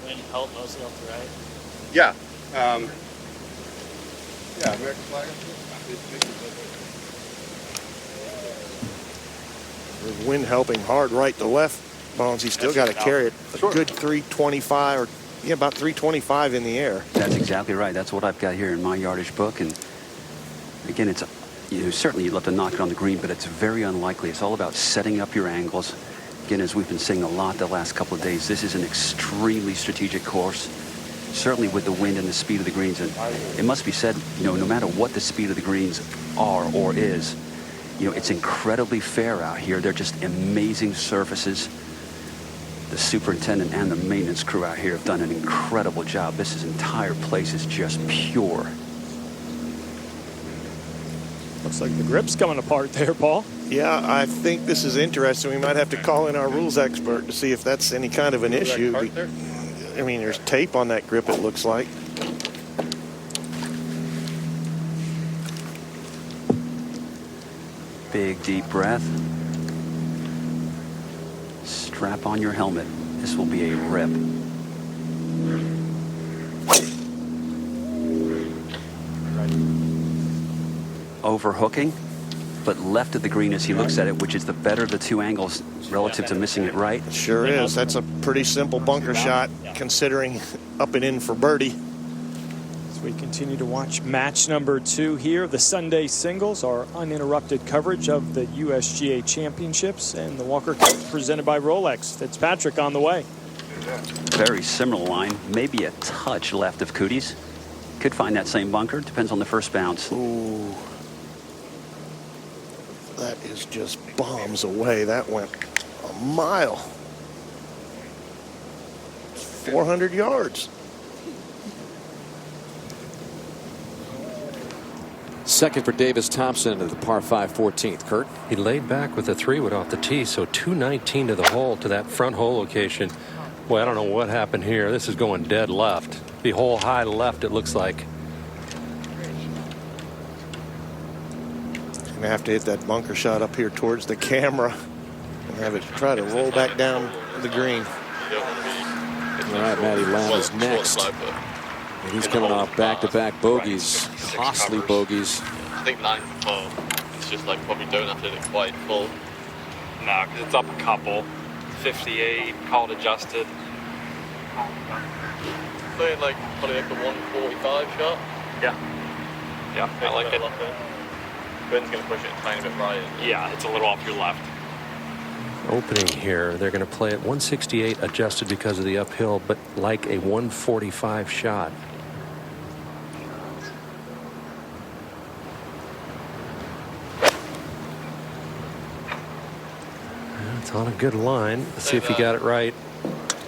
wind help mostly off the right? Yeah. Yeah, American flag. The wind helping hard right to left. Bonzi still got to carry it a good 325 or about 325 in the air. That's exactly right. That's what I've got here in my yardage book. And again, it's certainly you'd love to knock it on the green, but it's very unlikely. It's all about setting up your angles. Again, as we've been saying a lot the last couple of days, this is an extremely strategic course. Certainly with the wind and the speed of the greens, and it must be said, no matter what the speed of the greens are or is, it's incredibly fair out here. They're just amazing surfaces. The superintendent and the maintenance crew out here have done an incredible job. This entire place is just pure. Looks like the grip's coming apart there, Paul. Yeah, I think this is interesting. We might have to call in our rules expert to see if that's any kind of an issue. I mean, there's tape on that grip, it looks like. Big deep breath. Strap on your helmet. This will be a rip. Overhooking, but left of the green as he looks at it, which is the better of the two angles relative to missing it right. Sure is. That's a pretty simple bunker shot, considering up and in for birdie. As we continue to watch match number 2 here, the Sunday singles, our uninterrupted coverage of the USGA Championships and the Walker Cup presented by Rolex. Fitzpatrick on the way. Very similar line, maybe a touch left of Cooties. Could find that same bunker, depends on the first bounce. Ooh. That is just bombs away. That went a mile. 400 yards. Second for Davis Thompson at the par 5 14th. Kurt? He laid back with a 3-wood off the tee, so 219 to the hole, to that front hole location. Boy, I don't know what happened here. This is going dead left. The hole high left, it looks like. Gonna have to hit that bunker shot up here towards the camera and have it try to roll back down the green. All right, Matty Lamb is next. And he's coming off back-to-back bogeys, costly bogeys. I think 9 full. It's just like probably don't have to hit it quite full. No, because it's up a couple. 58, called adjusted. Playing like probably like the 145 shot. Yeah. Yeah, I like it. Ben's going to push it a tiny bit right. Yeah, it's a little off your left. Opening here, they're going to play at 168 adjusted because of the uphill, but like a 145 shot. It's on a good line. Let's see if he got it right.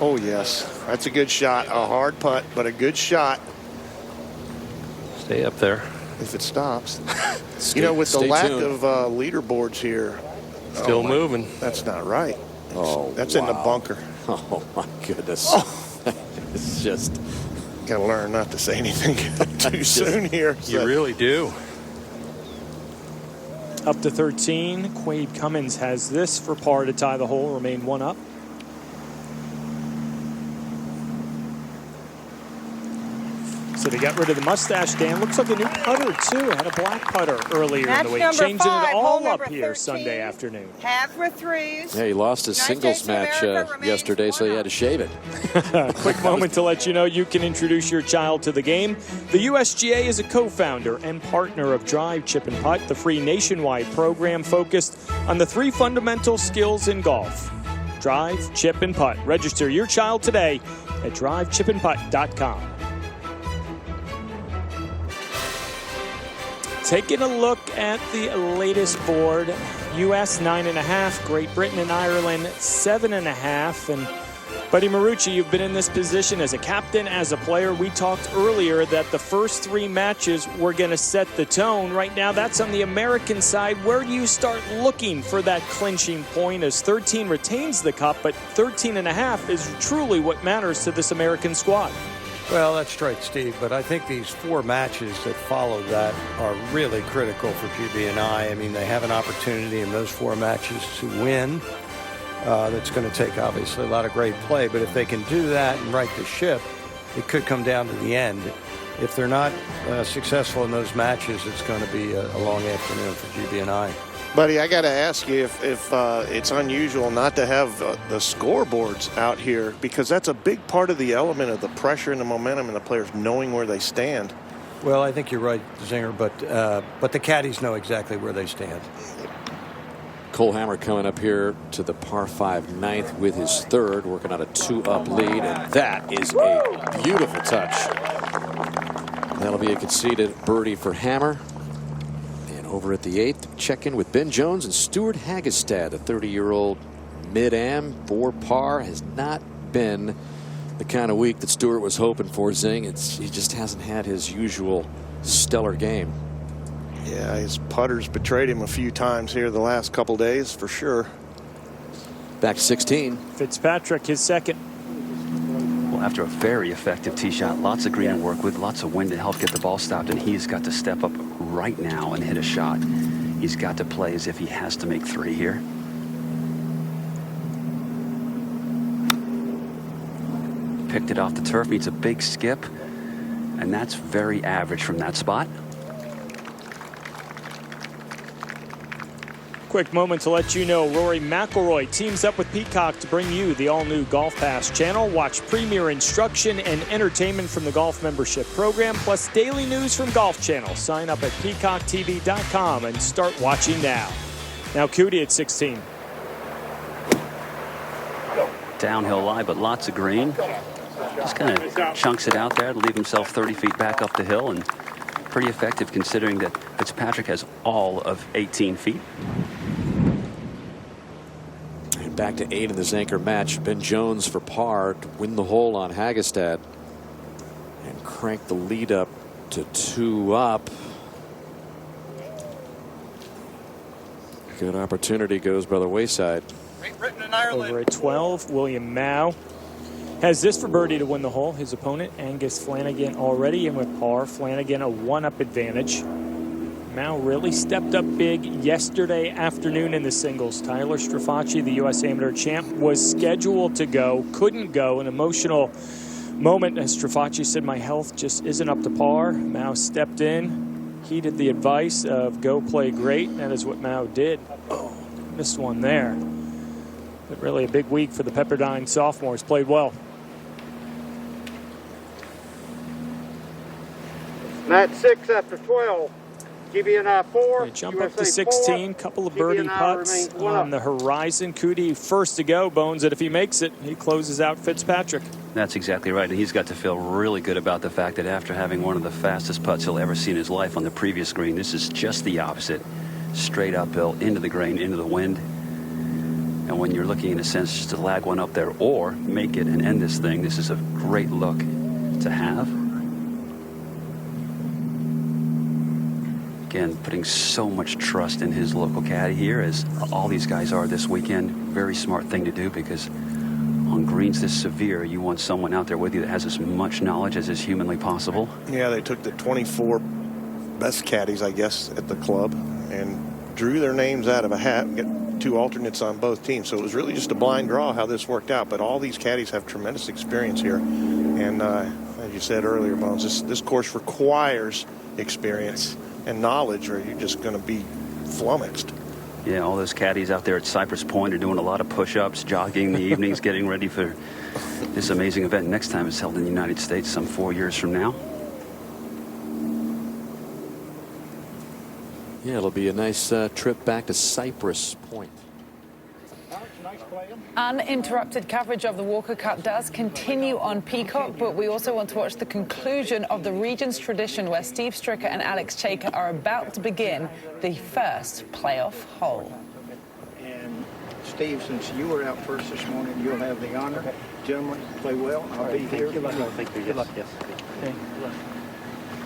Oh, yes. That's a good shot. A hard putt, but a good shot. Stay up there. If it stops. With the lack of leaderboards here. Still moving. That's not right. That's wow. in the bunker. Oh, my goodness. It's just. Got to learn not to say anything too soon here. You really do. Up to 13. Quade Cummins has this for par to tie the hole, remain 1 up. So they got rid of the mustache, Dan. Looks like a new putter, too. Had a black putter earlier in the week. Changing it all up here 13, Sunday afternoon. Half for threes. Yeah, he lost his singles match yesterday, so he had to shave it. Quick moment to let you know you can introduce your child to the game. The USGA is a co-founder and partner of Drive, Chip, and Putt, the free nationwide program focused on the 3 fundamental skills in golf. Drive, Chip, and Putt. Register your child today at drivechipandputt.com. Taking a look at the latest board, U.S. 9.5, Great Britain and Ireland 7.5. And Buddy Marucci, you've been in this position as a captain, as a player. We talked earlier that the first 3 matches were going to set the tone. Right now, that's on the American side. Where do you start looking for that clinching point as 13 retains the cup, but 13.5 is truly what matters to this American squad? Well, that's right, Steve, but I think these 4 matches that follow that are really critical for GB&I. I mean, they have an opportunity in those 4 matches to win. That's going to take, obviously, a lot of great play. But if they can do that and right the ship, it could come down to the end. If they're not successful in those matches, it's going to be a long afternoon for GB&I. Buddy, I got to ask you if it's unusual not to have the scoreboards out here, because that's a big part of the element of the pressure and the momentum and the players knowing where they stand. Well, I think you're right, Zinger, but the caddies know exactly where they stand. Cole Hammer coming up here to the par 5 ninth with his third, working on a 2-up lead, and that is a beautiful touch. That'll be a conceded birdie for Hammer. And over at the 8th, check in with Ben Jones and Stuart Hagestad, the 30-year-old mid-am, 4 par. Has not been the kind of week that Stuart was hoping for, Zing. He just hasn't had his usual stellar game. Yeah, his putters betrayed him a few times here the last couple days, for sure. Back to 16. Fitzpatrick, his second. Well, after a very effective tee shot, lots of green to work with, lots of wind to help get the ball stopped, and he's got to step up right now and hit a shot. He's got to play as if he has to make 3 here. Picked it off the turf, meets a big skip, and that's very average from that spot. Quick moment to let you know Rory McIlroy teams up with Peacock to bring you the all-new Golf Pass channel. Watch premier instruction and entertainment from the golf membership program, plus daily news from Golf Channel. Sign up at peacocktv.com and start watching now. Now Cootie at 16. Downhill lie, but lots of green. Just kind of chunks it out there to leave himself 30 feet back up the hill, and pretty effective considering that Fitzpatrick has all of 18 feet. And back to 8 in the Zanker match. Ben Jones for par to win the hole on Hagestad and crank the lead up to 2 up. Good opportunity goes by the wayside. Over at 12, William Mao has this for birdie to win the hole. His opponent, Angus Flanagan, already in with par. Flanagan a 1-up advantage. Mao really stepped up big yesterday afternoon in the singles. Tyler Strafacci, the U.S. Amateur champ, was scheduled to go, couldn't go. An emotional moment as Strafacci said, my health just isn't up to par. Mao stepped in, heeded the advice of go play great. That is what Mao did. Oh, missed one there. But really a big week for the Pepperdine sophomores. Played well. Matt 6 after 12. GB&I 4. Jump up to 16. Couple of birdie putts on the horizon. Cootie first to go. Bones that if he makes it, he closes out Fitzpatrick. That's exactly right. And he's got to feel really good about the fact that after having one of the fastest putts he'll ever see in his life on the previous green, this is just the opposite. Straight uphill, into the grain, into the wind. And when you're looking, in a sense, just to lag one up there or make it and end this thing, this is a great look to have. Again, putting so much trust in his local caddy here, as all these guys are this weekend. Very smart thing to do, because on greens this severe, you want someone out there with you that has as much knowledge as is humanly possible. Yeah, they took the 24 best caddies, I guess, at the club and drew their names out of a hat and get 2 alternates on both teams. So it was really just a blind draw how this worked out. But all these caddies have tremendous experience here. And as you said earlier, Bones, this course requires experience and knowledge, or you're just going to be flummoxed. Yeah, all those caddies out there at Cypress Point are doing a lot of push-ups, jogging in the evenings, getting ready for this amazing event. Next time it's held in the United States some 4 years from now. Yeah, it'll be a nice trip back to Cypress Point. Uninterrupted coverage of the Walker Cup does continue on Peacock, but we also want to watch the conclusion of the Regions tradition, where Steve Stricker and Alex Chaker are about to begin the first playoff hole. And Steve, since you were out first this morning, you'll have the honor. Gentlemen, play well. I'll be here. Good luck. Thank you. Good luck. Yes. Okay. Good luck.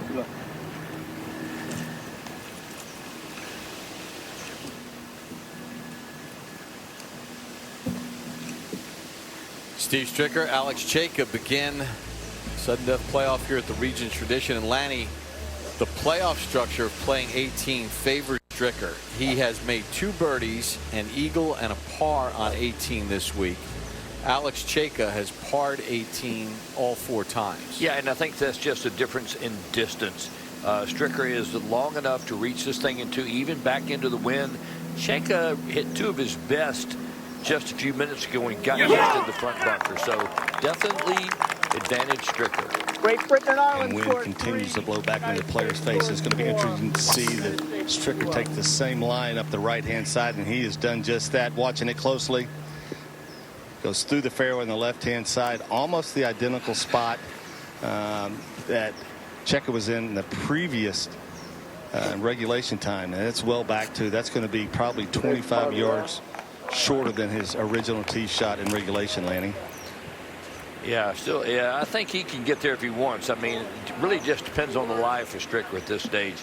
Good luck. Steve Stricker, Alex Chaika begin sudden death playoff here at the Regions Tradition. And Lanny, the playoff structure of playing 18 favors Stricker. He has made 2 birdies, an eagle and a par on 18 this week. Alex Cejka has parred 18 all 4 times. Yeah, and I think that's just a difference in distance. Stricker is long enough to reach this thing into even back into the wind. Cejka hit 2 of his best just a few minutes ago when he got hit in the front bunker. So definitely advantage Stricker. Great Britain and Ireland. And wind continues to blow back into the player's face. It's going to be interesting to see that Stricker take the same line up the right-hand side, and he has done just that. Watching it closely. Goes through the fairway on the left-hand side, almost the identical spot that Cejka was in the previous regulation time. And it's well back to, that's going to be probably 25 yards shorter than his original tee shot in regulation, Lanny. Yeah, still, yeah, I think he can get there if he wants. I mean, it really just depends on the lie for Stricker at this stage.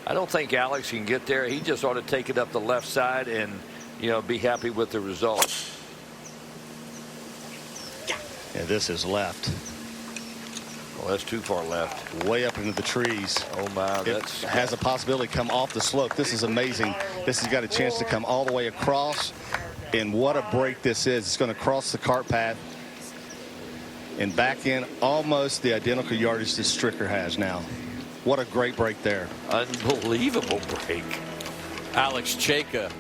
I don't think Alex can get there. He just ought to take it up the left side and, you know, be happy with the results. Yeah, this is left. Well, that's too far left. Way up into the trees. Oh, my. It has a possibility to come off the slope. This is amazing. This has got a chance to come all the way across. And what a break this is. It's going to cross the cart path and back in almost the identical yardage that Stricker has now. What a great break there. Unbelievable break. Alex Cejka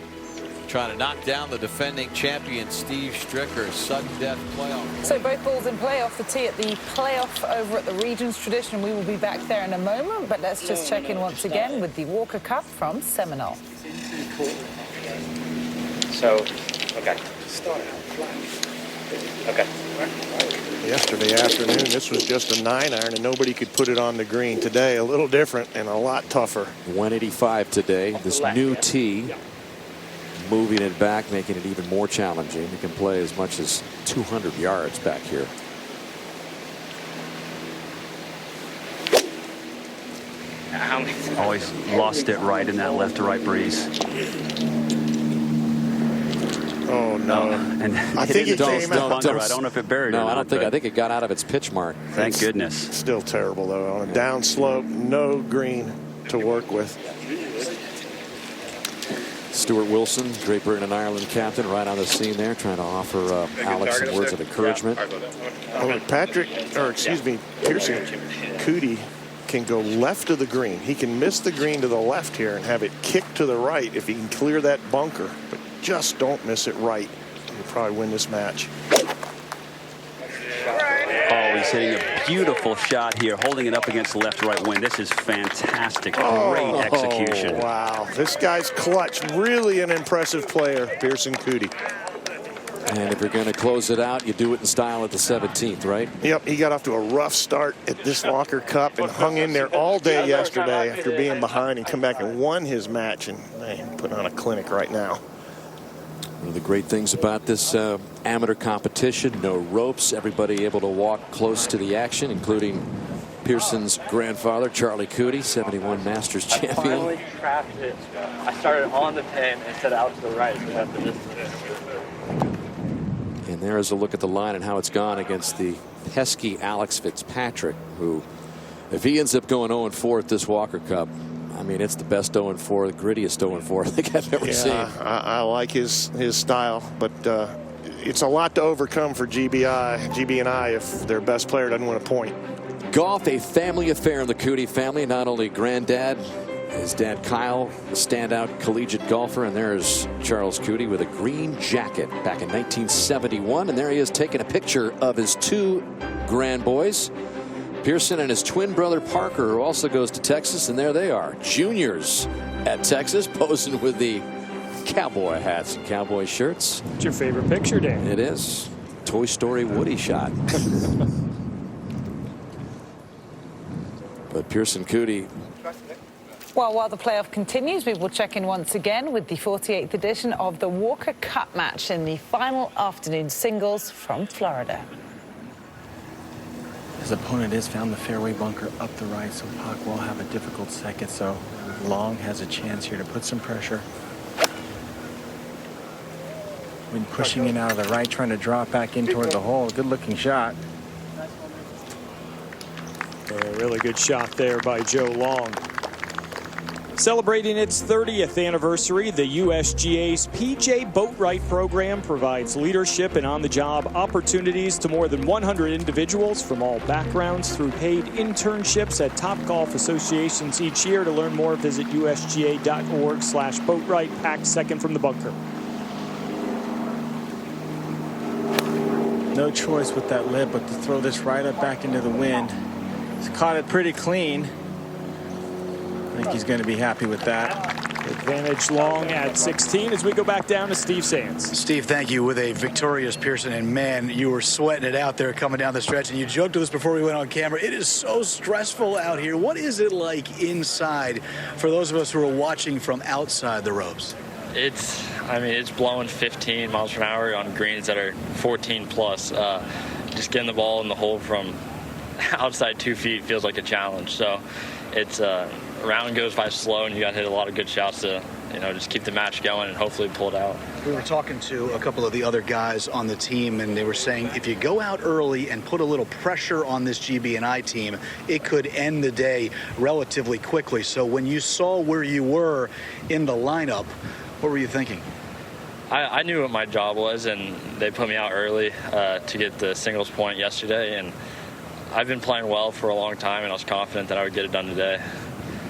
trying to knock down the defending champion Steve Stricker. Sudden death playoff. So both balls in play off the tee at the playoff over at the Regions Tradition. We will be back there in a moment, but let's just check in once again with the Walker Cup from Seminole. So, okay. Start out flat. Okay. Yesterday afternoon, this was just a 9-iron, and nobody could put it on the green. Today, a little different and a lot tougher. 185 today. This new tee, moving it back, making it even more challenging. You can play as much as 200 yards back here. Always lost it right in that left to right breeze. Oh no! And I think it came out. I don't know if it buried. No, or not, I don't think. I think it got out of its pitch mark. Thank goodness. Still terrible though. On a down slope, no green to work with. Stuart Wilson, Great Britain and Ireland captain, right on the scene there, trying to offer Alex some words of encouragement. Oh, Pearson Coody can go left of the green. He can miss the green to the left here and have it kick to the right if he can clear that bunker. But just don't miss it right. He'll probably win this match. Oh, he's hitting a beautiful shot here, holding it up against the left-right wind. This is fantastic. Great execution. Oh, wow. This guy's clutch. Really an impressive player, Pearson Coody. And if you're going to close it out, you do it in style at the 17th, right? Yep, he got off to a rough start at this Walker Cup and hung in there all day yesterday after being behind and come back and won his match. And man, put on a clinic right now. One of the great things about this amateur competition, no ropes, everybody able to walk close to the action, including Pearson's grandfather, Charlie Coody, 71 Masters champion. I finally crafted it. I started on the pin and set out to the right. So that's the distance. And there is a look at the line and how it's gone against the pesky Alex Fitzpatrick, who, if he ends up going 0-4 at this Walker Cup, I mean, it's the best 0-4, the grittiest 0-4 I think I've ever seen. I like his style, but it's a lot to overcome for GB and I if their best player doesn't win a point. Golf, a family affair in the Coody family. Not only granddad, his dad Kyle, a standout collegiate golfer, and there's Charles Coody with a green jacket back in 1971. And there he is taking a picture of his 2 grandboys, Pearson and his twin brother Parker, who also goes to Texas, and there they are, juniors at Texas, posing with the cowboy hats and cowboy shirts. What's your favorite picture, Dan? It is Toy Story Woody shot. But Pearson Coody. Well, while the playoff continues, we will check in once again with the 48th edition of the Walker Cup match in the final afternoon singles from Florida. His opponent has found the fairway bunker up the right, so Pac will have a difficult second, so Long has a chance here to put some pressure. When pushing in out of the right, trying to drop back in toward the hole. Good looking shot. A really good shot there by Joe Long. Celebrating its 30th anniversary, the USGA's PJ Boatwright program provides leadership and on-the-job opportunities to more than 100 individuals from all backgrounds through paid internships at top golf associations each year. To learn more, visit usga.org/boatwright. Pack second from the bunker. No choice with that lip but to throw this right up back into the wind. He's caught it pretty clean. I think he's going to be happy with that. Advantage long at 16 as we go back down to Steve Sands. Steve, thank you. With a victorious Pearson, and man, you were sweating it out there coming down the stretch, and you joked to us before we went on camera. It is so stressful out here. What is it like inside for those of us who are watching from outside the ropes? It's blowing 15 miles per hour on greens that are 14 plus. Just getting the ball in the hole from outside 2 feet feels like a challenge. So it's round goes by slow, and you got to hit a lot of good shots to, just keep the match going and hopefully pull it out. We were talking to a couple of the other guys on the team, and they were saying if you go out early and put a little pressure on this GB&I team, it could end the day relatively quickly. So when you saw where you were in the lineup, what were you thinking? I knew what my job was, and they put me out early to get the singles point yesterday, and I've been playing well for a long time, and I was confident that I would get it done today.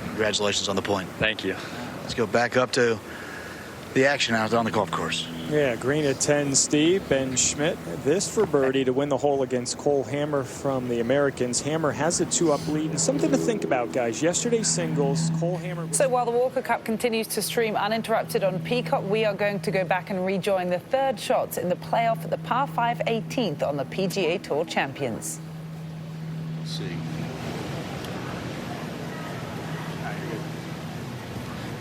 Congratulations on the point. Thank you. Let's go back up to the action out on the golf course. Yeah, green at 10, Steve. Ben Schmidt, this for birdie to win the hole against Cole Hammer from the Americans. Hammer has a 2-up lead, and something to think about, guys. Yesterday's singles, Cole Hammer. So while the Walker Cup continues to stream uninterrupted on Peacock, we are going to go back and rejoin the third shots in the playoff at the par 5 18th on the PGA Tour Champions. Let's see.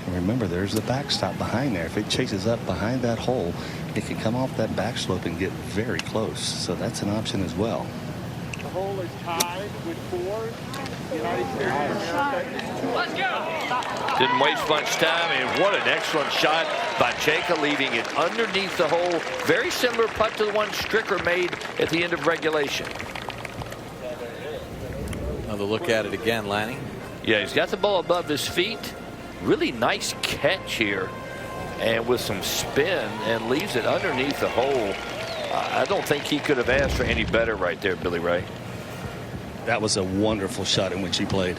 Remember, there's the backstop behind there. If it chases up behind that hole, it can come off that backslope and get very close. So that's an option as well. The hole is tied with 4. United States of America is 2. Let's go! Didn't waste much time, and what an excellent shot by Cejka, leaving it underneath the hole. Very similar putt to the one Stricker made at the end of regulation. Another look at it again, Lanny. Yeah, he's got the ball above his feet. Really nice catch here, and with some spin, and leaves it underneath the hole. I don't think he could have asked for any better right there, Billy Ray. That was a wonderful shot in which he played.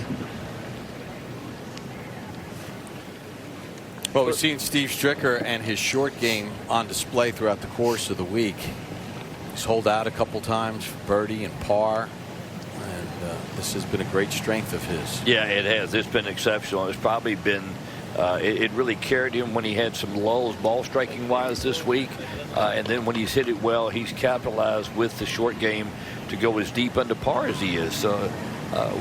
Well, we've seen Steve Stricker and his short game on display throughout the course of the week. He's holed out a couple times for birdie and par. This has been a great strength of his. Yeah, it has. It's been exceptional. It's probably been, it really carried him when he had some lulls ball striking wise this week. And then when he's hit it well, he's capitalized with the short game to go as deep under par as he is. So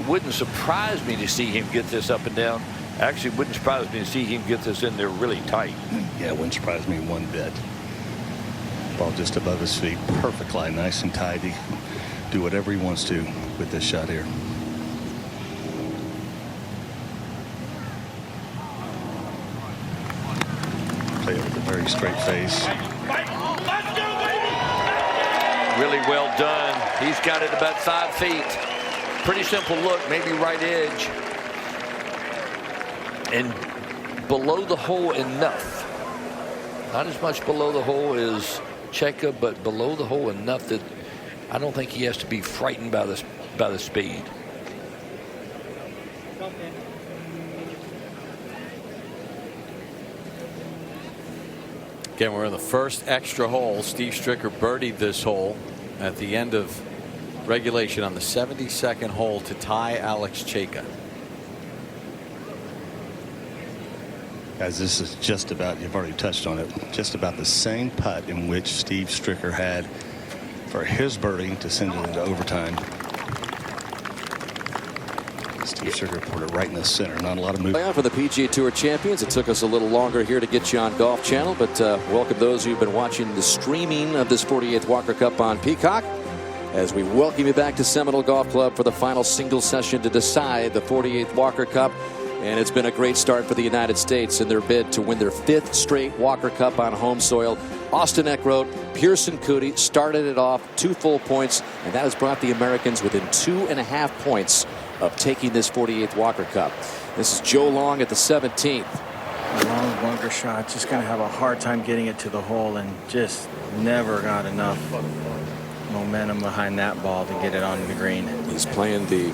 wouldn't surprise me to see him get this up and down. Actually, wouldn't surprise me to see him get this in there really tight. Yeah, it wouldn't surprise me one bit. Ball just above his feet. Perfect line, nice and tight. He can do whatever he wants to with this shot here. Play it with a very straight face. Really well done. He's got it about 5 feet. Pretty simple look, maybe right edge. And below the hole enough. Not as much below the hole as Cejka, but below the hole enough that I don't think he has to be frightened by the speed. Again, we're in the first extra hole. Steve Stricker birdied this hole at the end of regulation on the 72nd hole to tie Alex Cejka. Guys, this is just about, you've already touched on it, just about the same putt in which Steve Stricker had for his birdie to send it into overtime. Steve Stricker put it right in the center. Not a lot of movement. For the PGA Tour Champions, it took us a little longer here to get you on Golf Channel, but welcome those who've been watching the streaming of this 48th Walker Cup on Peacock, as we welcome you back to Seminole Golf Club for the final single session to decide the 48th Walker Cup. And it's been a great start for the United States in their bid to win their 5th straight Walker Cup on home soil. Austin Eck wrote, Pearson Coody started it off 2 full points, and that has brought the Americans within 2.5 points of taking this 48th Walker Cup. This is Joe Long at the 17th. A long bunker shot, just going to have a hard time getting it to the hole, and just never got enough momentum behind that ball to get it onto the green. He's playing the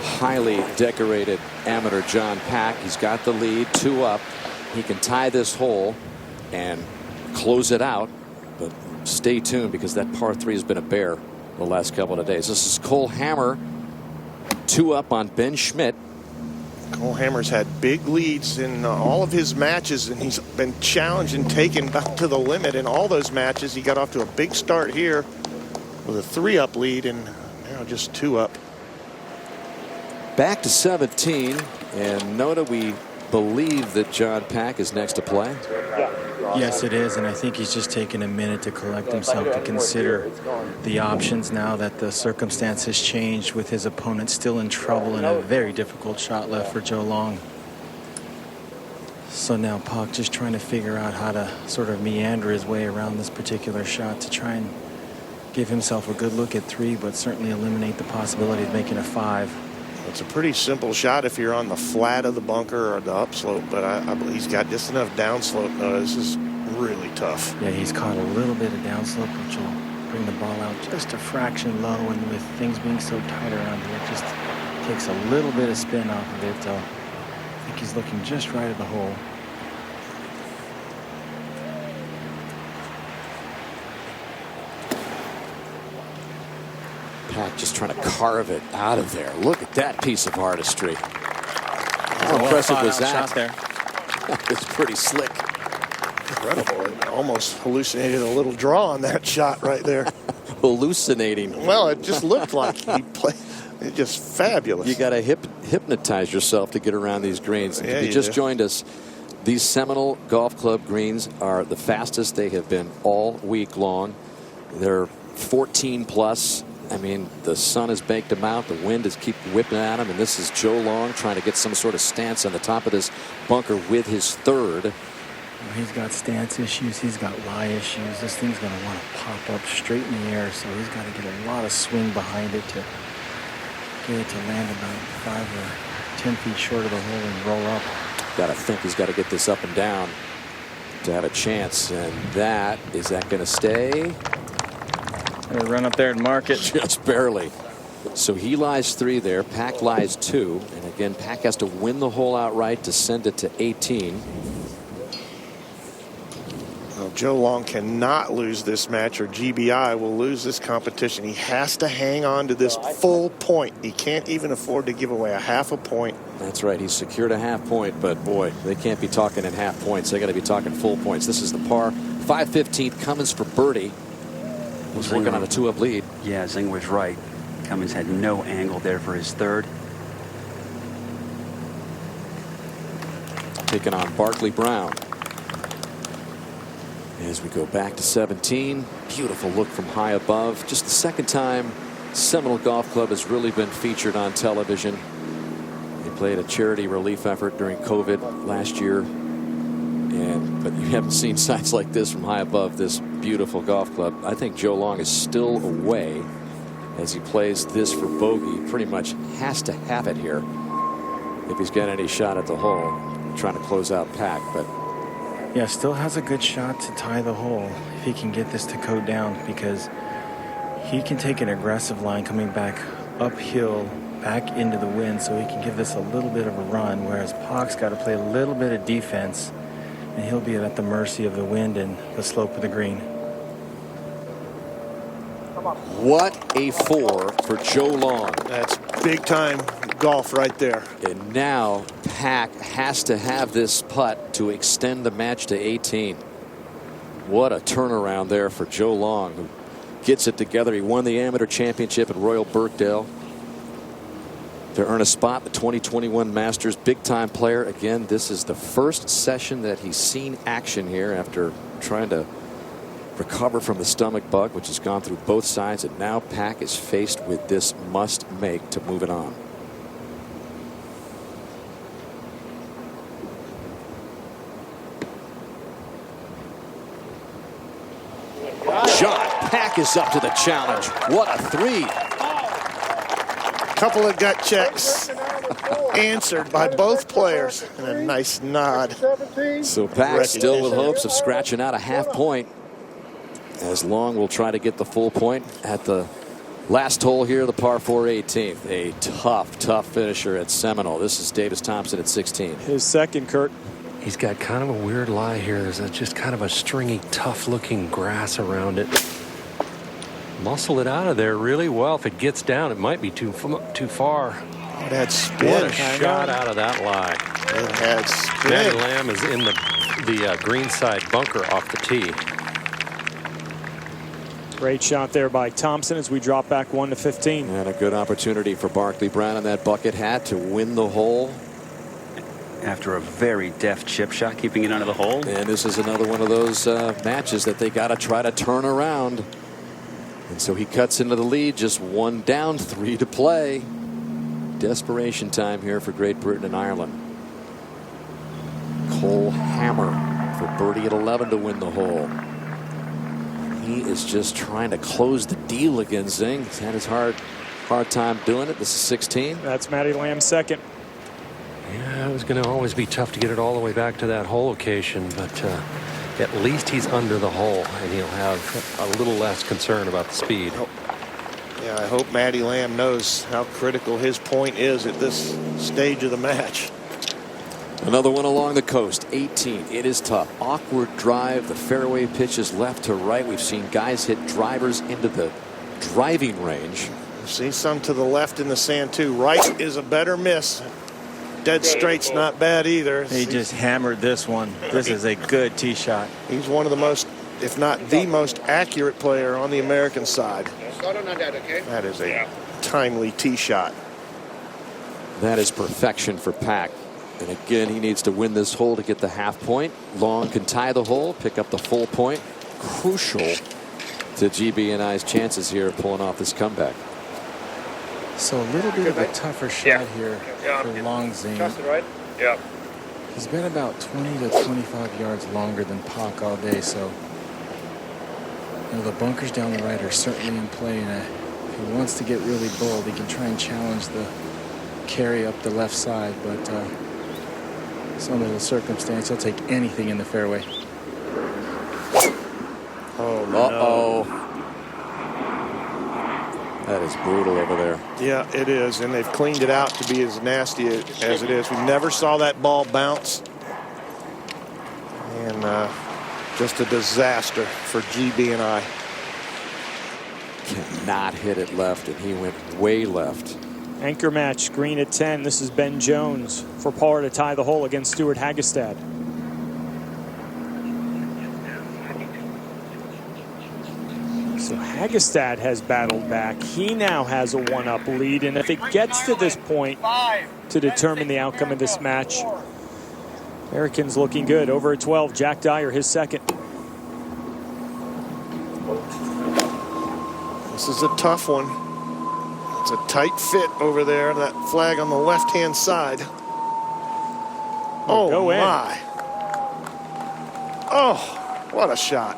highly decorated amateur John Pack. He's got the lead, 2 up. He can tie this hole and close it out, but stay tuned because that par 3 has been a bear the last couple of days. This is Cole Hammer, 2 up on Ben Schmidt. Cole Hammer's had big leads in all of his matches, and he's been challenged and taken back to the limit in all those matches. He got off to a big start here with a 3-up lead, and now just 2 up. Back to 17, and Noda, we believe that John Pack is next to play. Yes, it is, and I think he's just taking a minute to collect himself to consider the options now that the circumstances changed with his opponent still in trouble and a very difficult shot left for Joe Long. So now Pac just trying to figure out how to sort of meander his way around this particular shot to try and give himself a good look at 3, but certainly eliminate the possibility of making a 5. It's a pretty simple shot if you're on the flat of the bunker or the upslope, but I believe he's got just enough downslope. This is really tough. Yeah, he's caught a little bit of downslope, which will bring the ball out just a fraction low, and with things being so tight around here, it just takes a little bit of spin off of it. I think he's looking just right at the hole. Pack just trying to carve it out of there. Look at that piece of artistry. How impressive was that? Shot there. It's pretty slick. Incredible. It almost hallucinated a little draw on that shot right there. Hallucinating. Well, it just looked like he played. It's just fabulous. You got to hypnotize yourself to get around these greens. Yeah, if you just joined us, these Seminole Golf Club greens are the fastest they have been all week long. They're 14 plus. I mean, the sun has baked them out. The wind is keep whipping at him. And this is Joe Long trying to get some sort of stance on the top of this bunker with his 3rd. He's got stance issues. He's got lie issues. This thing's going to want to pop up straight in the air. So he's got to get a lot of swing behind it to get it to land about 5 or 10 feet short of the hole and roll up. Got to think he's got to get this up and down to have a chance. And is that going to stay? Gonna run up there and mark it. Just barely. So he lies 3 there. Pack lies 2. And again, Pack has to win the hole outright to send it to 18. Well, Joe Long cannot lose this match, or GBI will lose this competition. He has to hang on to this full point. He can't even afford to give away a half a point. That's right. He's secured a half point, but boy, they can't be talking in half points. They got to be talking full points. This is the par 5/15th. Cummins for birdie. Was working on a 2-up lead. Yeah, Zing was right. Cummins had no angle there for his 3rd. Taking on Barkley Brown. As we go back to 17, beautiful look from high above. Just the 2nd time Seminole Golf Club has really been featured on television. They played a charity relief effort during COVID last year. But you haven't seen sights like this from high above this beautiful golf club. I think Joe Long is still away as he plays this for bogey. Pretty much has to have it here if he's got any shot at the hole. Trying to close out Pack, but yeah, still has a good shot to tie the hole if he can get this to go down, because he can take an aggressive line coming back uphill back into the wind, so he can give this a little bit of a run, whereas Pac's got to play a little bit of defense, and he'll be at the mercy of the wind and the slope of the green. What a 4 for Joe Long. That's big time golf right there. And now Pack has to have this putt to extend the match to 18. What a turnaround there for Joe Long, who gets it together. He won the amateur championship at Royal Birkdale to earn a spot in the 2021 Masters. Big time player. Again, this is the first session that he's seen action here after trying to recover from the stomach bug, which has gone through both sides, and now Pack is faced with this must make to move it on. Pack is up to the challenge. What a three. Couple of gut checks answered by both players, and a nice nod. So Pack still with hopes of scratching out a half point, as Long will try to get the full point at the last hole here, the par 4 18th. A tough finisher at Seminole. This is Davis Thompson at 16. His second, Kurt. He's got kind of a weird lie here. There's just kind of a stringy, tough-looking grass around it. Muscle it out of there really well. If it gets down, it might be too far. Oh, that spin. What a shot out of that lie. It had spin. Matty Lamb is in the green side bunker off the tee. Great shot there by Thompson as we drop back 1 to 15. And a good opportunity for Barkley Brown in that bucket hat to win the hole. After a very deft chip shot, keeping it under the hole. And this is another one of those matches that they got to try to turn around. And so he cuts into the lead, just 1 down, 3 to play. Desperation time here for Great Britain and Ireland. Cole Hammer for birdie at 11 to win the hole. He is just trying to close the deal against Zing. He's had his hard time doing it. This is 16. That's Matty Lamb's second. Yeah, it was going to always be tough to get it all the way back to that hole location, but at least he's under the hole, and he'll have a little less concern about the speed. Yeah, I hope Matty Lamb knows how critical his point is at this stage of the match. Another one along the coast, 18. It is tough. Awkward drive. The fairway pitches left to right. We've seen guys hit drivers into the driving range. We've seen some to the left in the sand, too. Right is a better miss. Dead straight's not bad either. He just hammered this one. This is a good tee shot. He's one of the most, if not the most accurate player on the American side. That is a timely tee shot. That is perfection for Pack. And again, he needs to win this hole to get the half point. Long can tie the hole, pick up the full point. Crucial to GB&I's chances here of pulling off this comeback. So a little bit of a tougher shot here for Long Zing. Right? Yeah. He's been about 20 to 25 yards longer than Pac all day, so the bunkers down the right are certainly in play. And if he wants to get really bold, he can try and challenge the carry up the left side, but some of the circumstance, he'll take anything in the fairway. Oh, no. That is brutal over there. Yeah, it is, and they've cleaned it out to be as nasty as it is. We never saw that ball bounce, and just a disaster for GB&I. Cannot hit it left, and he went way left. Anchor match, green at 10. This is Ben Jones for par to tie the hole against Stuart Hagestad. So Hagestad has battled back. He now has a 1-up lead, and if it gets to this point to determine the outcome of this match, Americans looking good. Over at 12, Jack Dyer, his second. This is a tough one. It's a tight fit over there. That flag on the left-hand side. Oh, my. Oh, what a shot.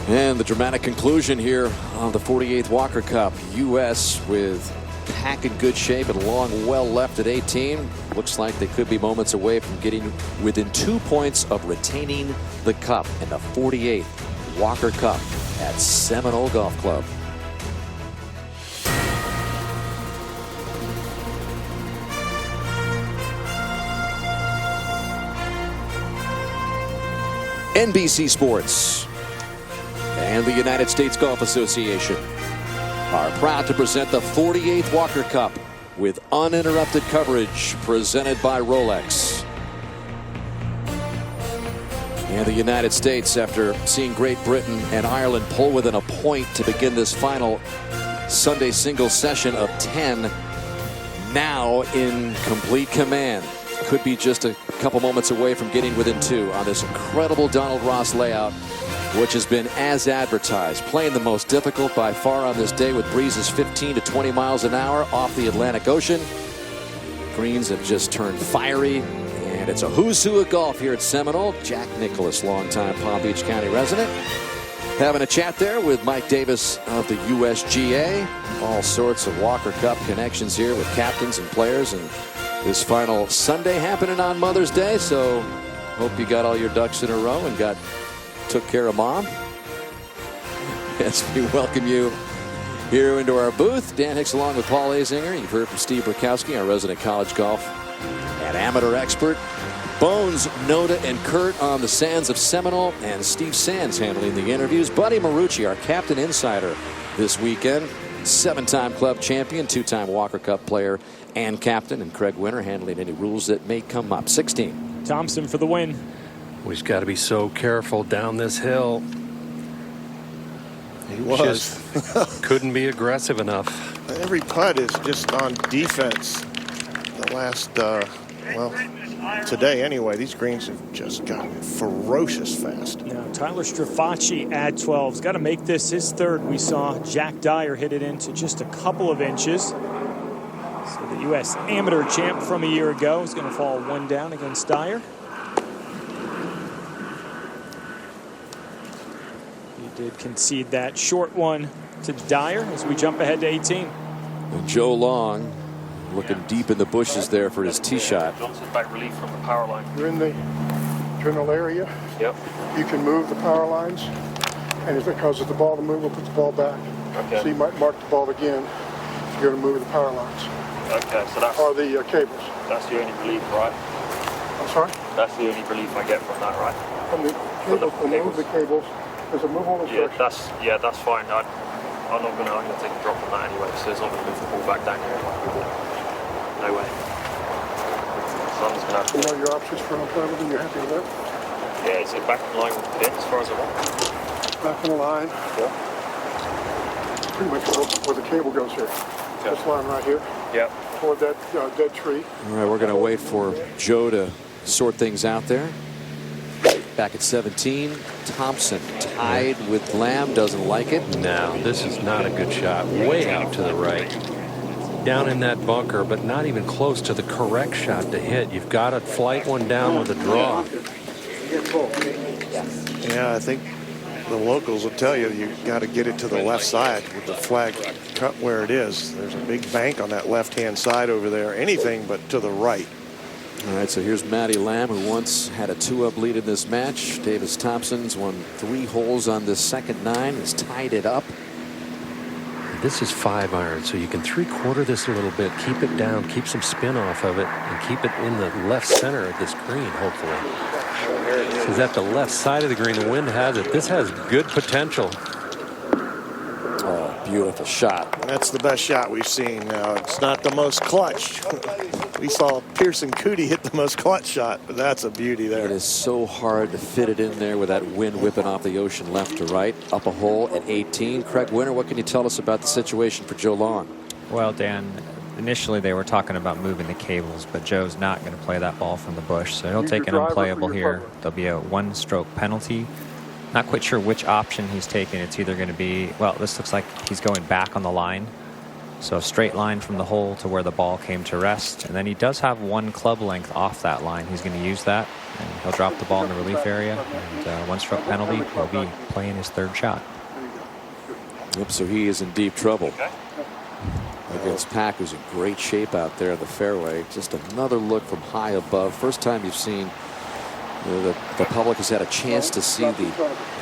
And the dramatic conclusion here of the 48th Walker Cup. U.S. with Pack in good shape and Long well left at 18. Looks like they could be moments away from getting within 2 points of retaining the cup in the 48th Walker Cup at Seminole Golf Club. NBC Sports and the United States Golf Association are proud to present the 48th Walker Cup with uninterrupted coverage presented by Rolex. And the United States, after seeing Great Britain and Ireland pull within a point to begin this final Sunday singles session of 10, now in complete command. Could be just a couple moments away from getting within 2 on this incredible Donald Ross layout, which has been as advertised. Playing the most difficult by far on this day, with breezes 15 to 20 miles an hour off the Atlantic Ocean. Greens have just turned fiery, And it's a who's who of golf here at Seminole. Jack Nicklaus, longtime Palm Beach County resident, having a chat there with Mike Davis of the USGA. All sorts of Walker Cup connections here with captains and players, and this final Sunday happening on Mother's Day. So hope you got all your ducks in a row and took care of Mom. As we welcome you here into our booth, Dan Hicks along with Paul Azinger. You've heard from Steve Burkowski, our resident college golf and amateur expert. Bones, Noda, and Kurt on the sands of Seminole, and Steve Sands handling the interviews. Buddy Marucci, our captain insider this weekend. 7-time club champion, 2-time Walker Cup player and captain, and Craig Winter handling any rules that may come up. 16. Thompson for the win. We've got to be so careful down this hill. He was. Just couldn't be aggressive enough. Every putt is just on defense. The last, well, today anyway, these greens have just gotten ferocious fast. Now Tyler Strafacci at 12. He's got to make this his third. We saw Jack Dyer hit it into just a couple of inches. So the U.S. amateur champ from a year ago is going to fall one down against Dyer. He did concede that short one to Dyer as we jump ahead to 18. And Joe Long looking deep in the bushes there for his tee shot. Johnson back relief from the power line. You're in the general area. Yep. You can move the power lines, and if it causes the ball to move, we'll put the ball back. Okay. So you might mark the ball again if you're going to move the power lines. Okay, so that's or the cables. That's the only relief, right? I'm sorry? That's the only relief I get from that, right? From the cables, move the cables. There's a move on the that's fine. I'm gonna take a drop on that anyway, so it's not gonna move the ball back down here. No way. So I'm just gonna have to. You know your options for an driver, and you're happy with that? Yeah, is it back in line with the pin as far as I want? Back in the line. Yeah. Pretty much where the cable goes here. Okay. This line right here. Yeah. Toward that dead tree. All right, we're going to wait for Joe to sort things out there. Back at 17, Thompson tied with Lamb, doesn't like it. No, this is not a good shot. Way out to the right. Down in that bunker, but not even close to the correct shot to hit. You've got to flight one down with a draw. Yeah, I think the locals will tell you got to get it to the left side with the flag cut where it is. There's a big bank on that left-hand side over there. Anything but to the right. All right, so here's Matty Lamb, who once had a 2-up lead in this match. Davis Thompson's won 3 holes on this second 9, has tied it up. This is 5-iron, so you can 3/4 this a little bit, keep it down, keep some spin off of it, and keep it in the left center of this green, hopefully. Because at the left side of the green, the wind has it. This has good potential. Oh, beautiful shot. That's the best shot we've seen now. It's not the most clutch. We saw Pearson Coody hit the most clutch shot, but that's a beauty there. It is so hard to fit it in there with that wind whipping off the ocean left to right. Up a hole at 18. Craig Winter, what can you tell us about the situation for Joe Long? Well, Dan, initially they were talking about moving the cables, but Joe's not going to play that ball from the bush, so he'll take an unplayable here. There'll be a 1-stroke penalty. Not quite sure which option he's taking. It's either going to be, well, this looks like he's going back on the line. So a straight line from the hole to where the ball came to rest. And then he does have 1 club length off that line. He's going to use that. And he'll drop the ball in the relief area. And 1-stroke penalty. He'll be playing his 3rd shot. Yep, so he is in deep trouble. Against Pack, who's in great shape out there in the fairway. Just another look from high above. First time you've seen the public has had a chance to see the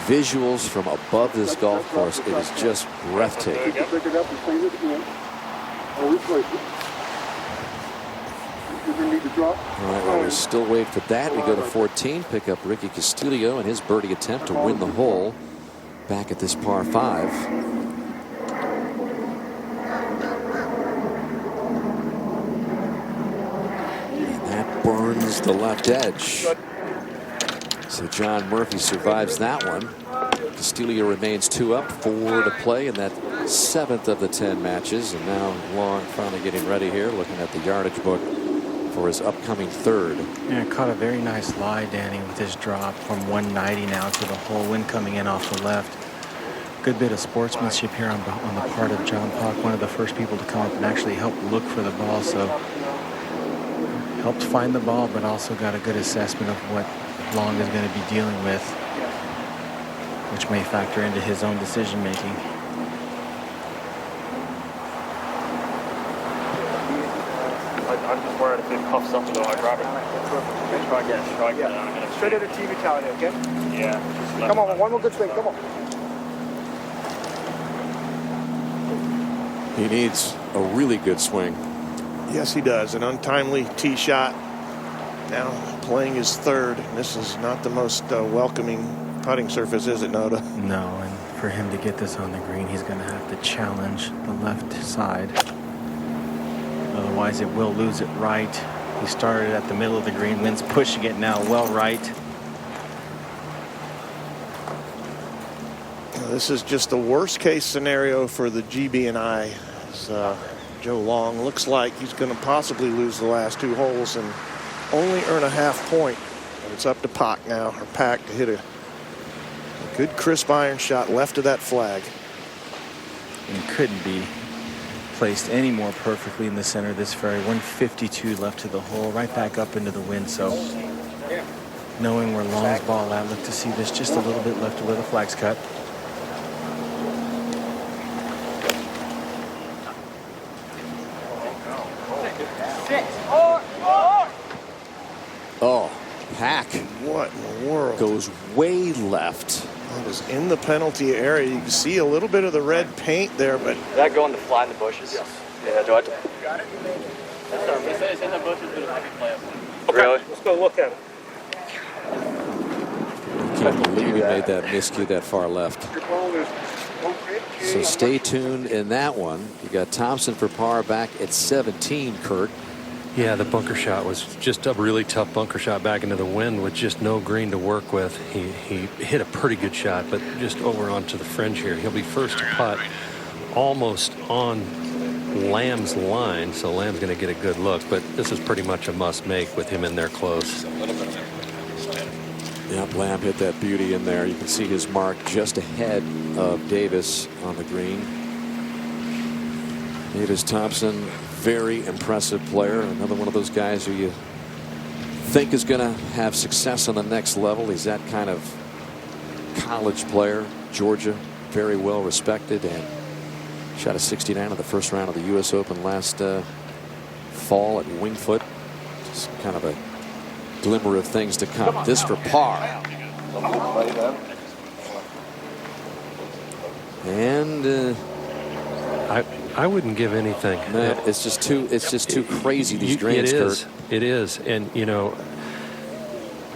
visuals from above this golf course. It is just breathtaking. Pick it up and clean it again. Or replace it. You're going to need to drop. All right, well, we still wait for that. We go to 14, pick up Ricky Castillo and his birdie attempt to win the hole back at this par 5. And that burns the left edge. So John Murphy survives that one. Castillo remains 2 up, 4 to play in that 7th of the 10 matches. And now Long finally getting ready here, looking at the yardage book for his upcoming 3rd. Yeah, caught a very nice lie, Danny, with his drop from 190 now to the hole. Wind coming in off the left. Good bit of sportsmanship here on the part of John Pak, one of the first people to come up and actually help look for the ball. So helped find the ball, but also got a good assessment of what Long is going to be dealing with, which may factor into his own decision making. I'm just worried if it puffs up a little. I'd rather try to get a strike. Yeah. Straight at the TV tower there, okay? Yeah. Come on, one more good swing. Come on. He needs a really good swing. Yes, he does. An untimely tee shot. Now playing his third. This is not the most welcoming putting surface, is it, Noda? No, and for him to get this on the green, he's going to have to challenge the left side. Otherwise, it will lose it right. He started at the middle of the green. Wind's pushing it now well right. This is just the worst case scenario for the GB&I. Joe Long looks like he's going to possibly lose the last 2 holes and only earn a half point. And it's up to Pack now, or Pack, to hit a good crisp iron shot left of that flag. And couldn't be placed any more perfectly in the center of this fairway. 152 left to the hole, right back up into the wind. So knowing where Long's ball at, look to see this just a little bit left to where the flag's cut. Oh, Pack. What in the world? Goes way left. It was in the penalty area. You can see a little bit of the red paint there, but Did that go in the fly in the bushes? Yes. Yeah, do I? Got it? It's in the bushes, but it's heavy play. Okay, really? Let's go look at it. Can't believe he made that miscue that far left. So stay tuned in that one. You got Thompson for par back at 17, Kurt. Yeah, the bunker shot was just a really tough bunker shot back into the wind with just no green to work with. He hit a pretty good shot, but just over onto the fringe here. He'll be first to putt almost on Lamb's line, so Lamb's going to get a good look, but this is pretty much a must make with him in there close. Yep, Lamb hit that beauty in there. You can see his mark just ahead of Davis on the green. Davis Thompson, very impressive player. Another one of those guys who you think is going to have success on the next level. He's that kind of college player. Georgia, very well respected, and shot a 69 in the first round of the U.S. Open last fall at Wingfoot. Just kind of a glimmer of things to come. This for par. And I wouldn't give anything. Man, it's just too crazy, these greens, Kurt. It is. And you know,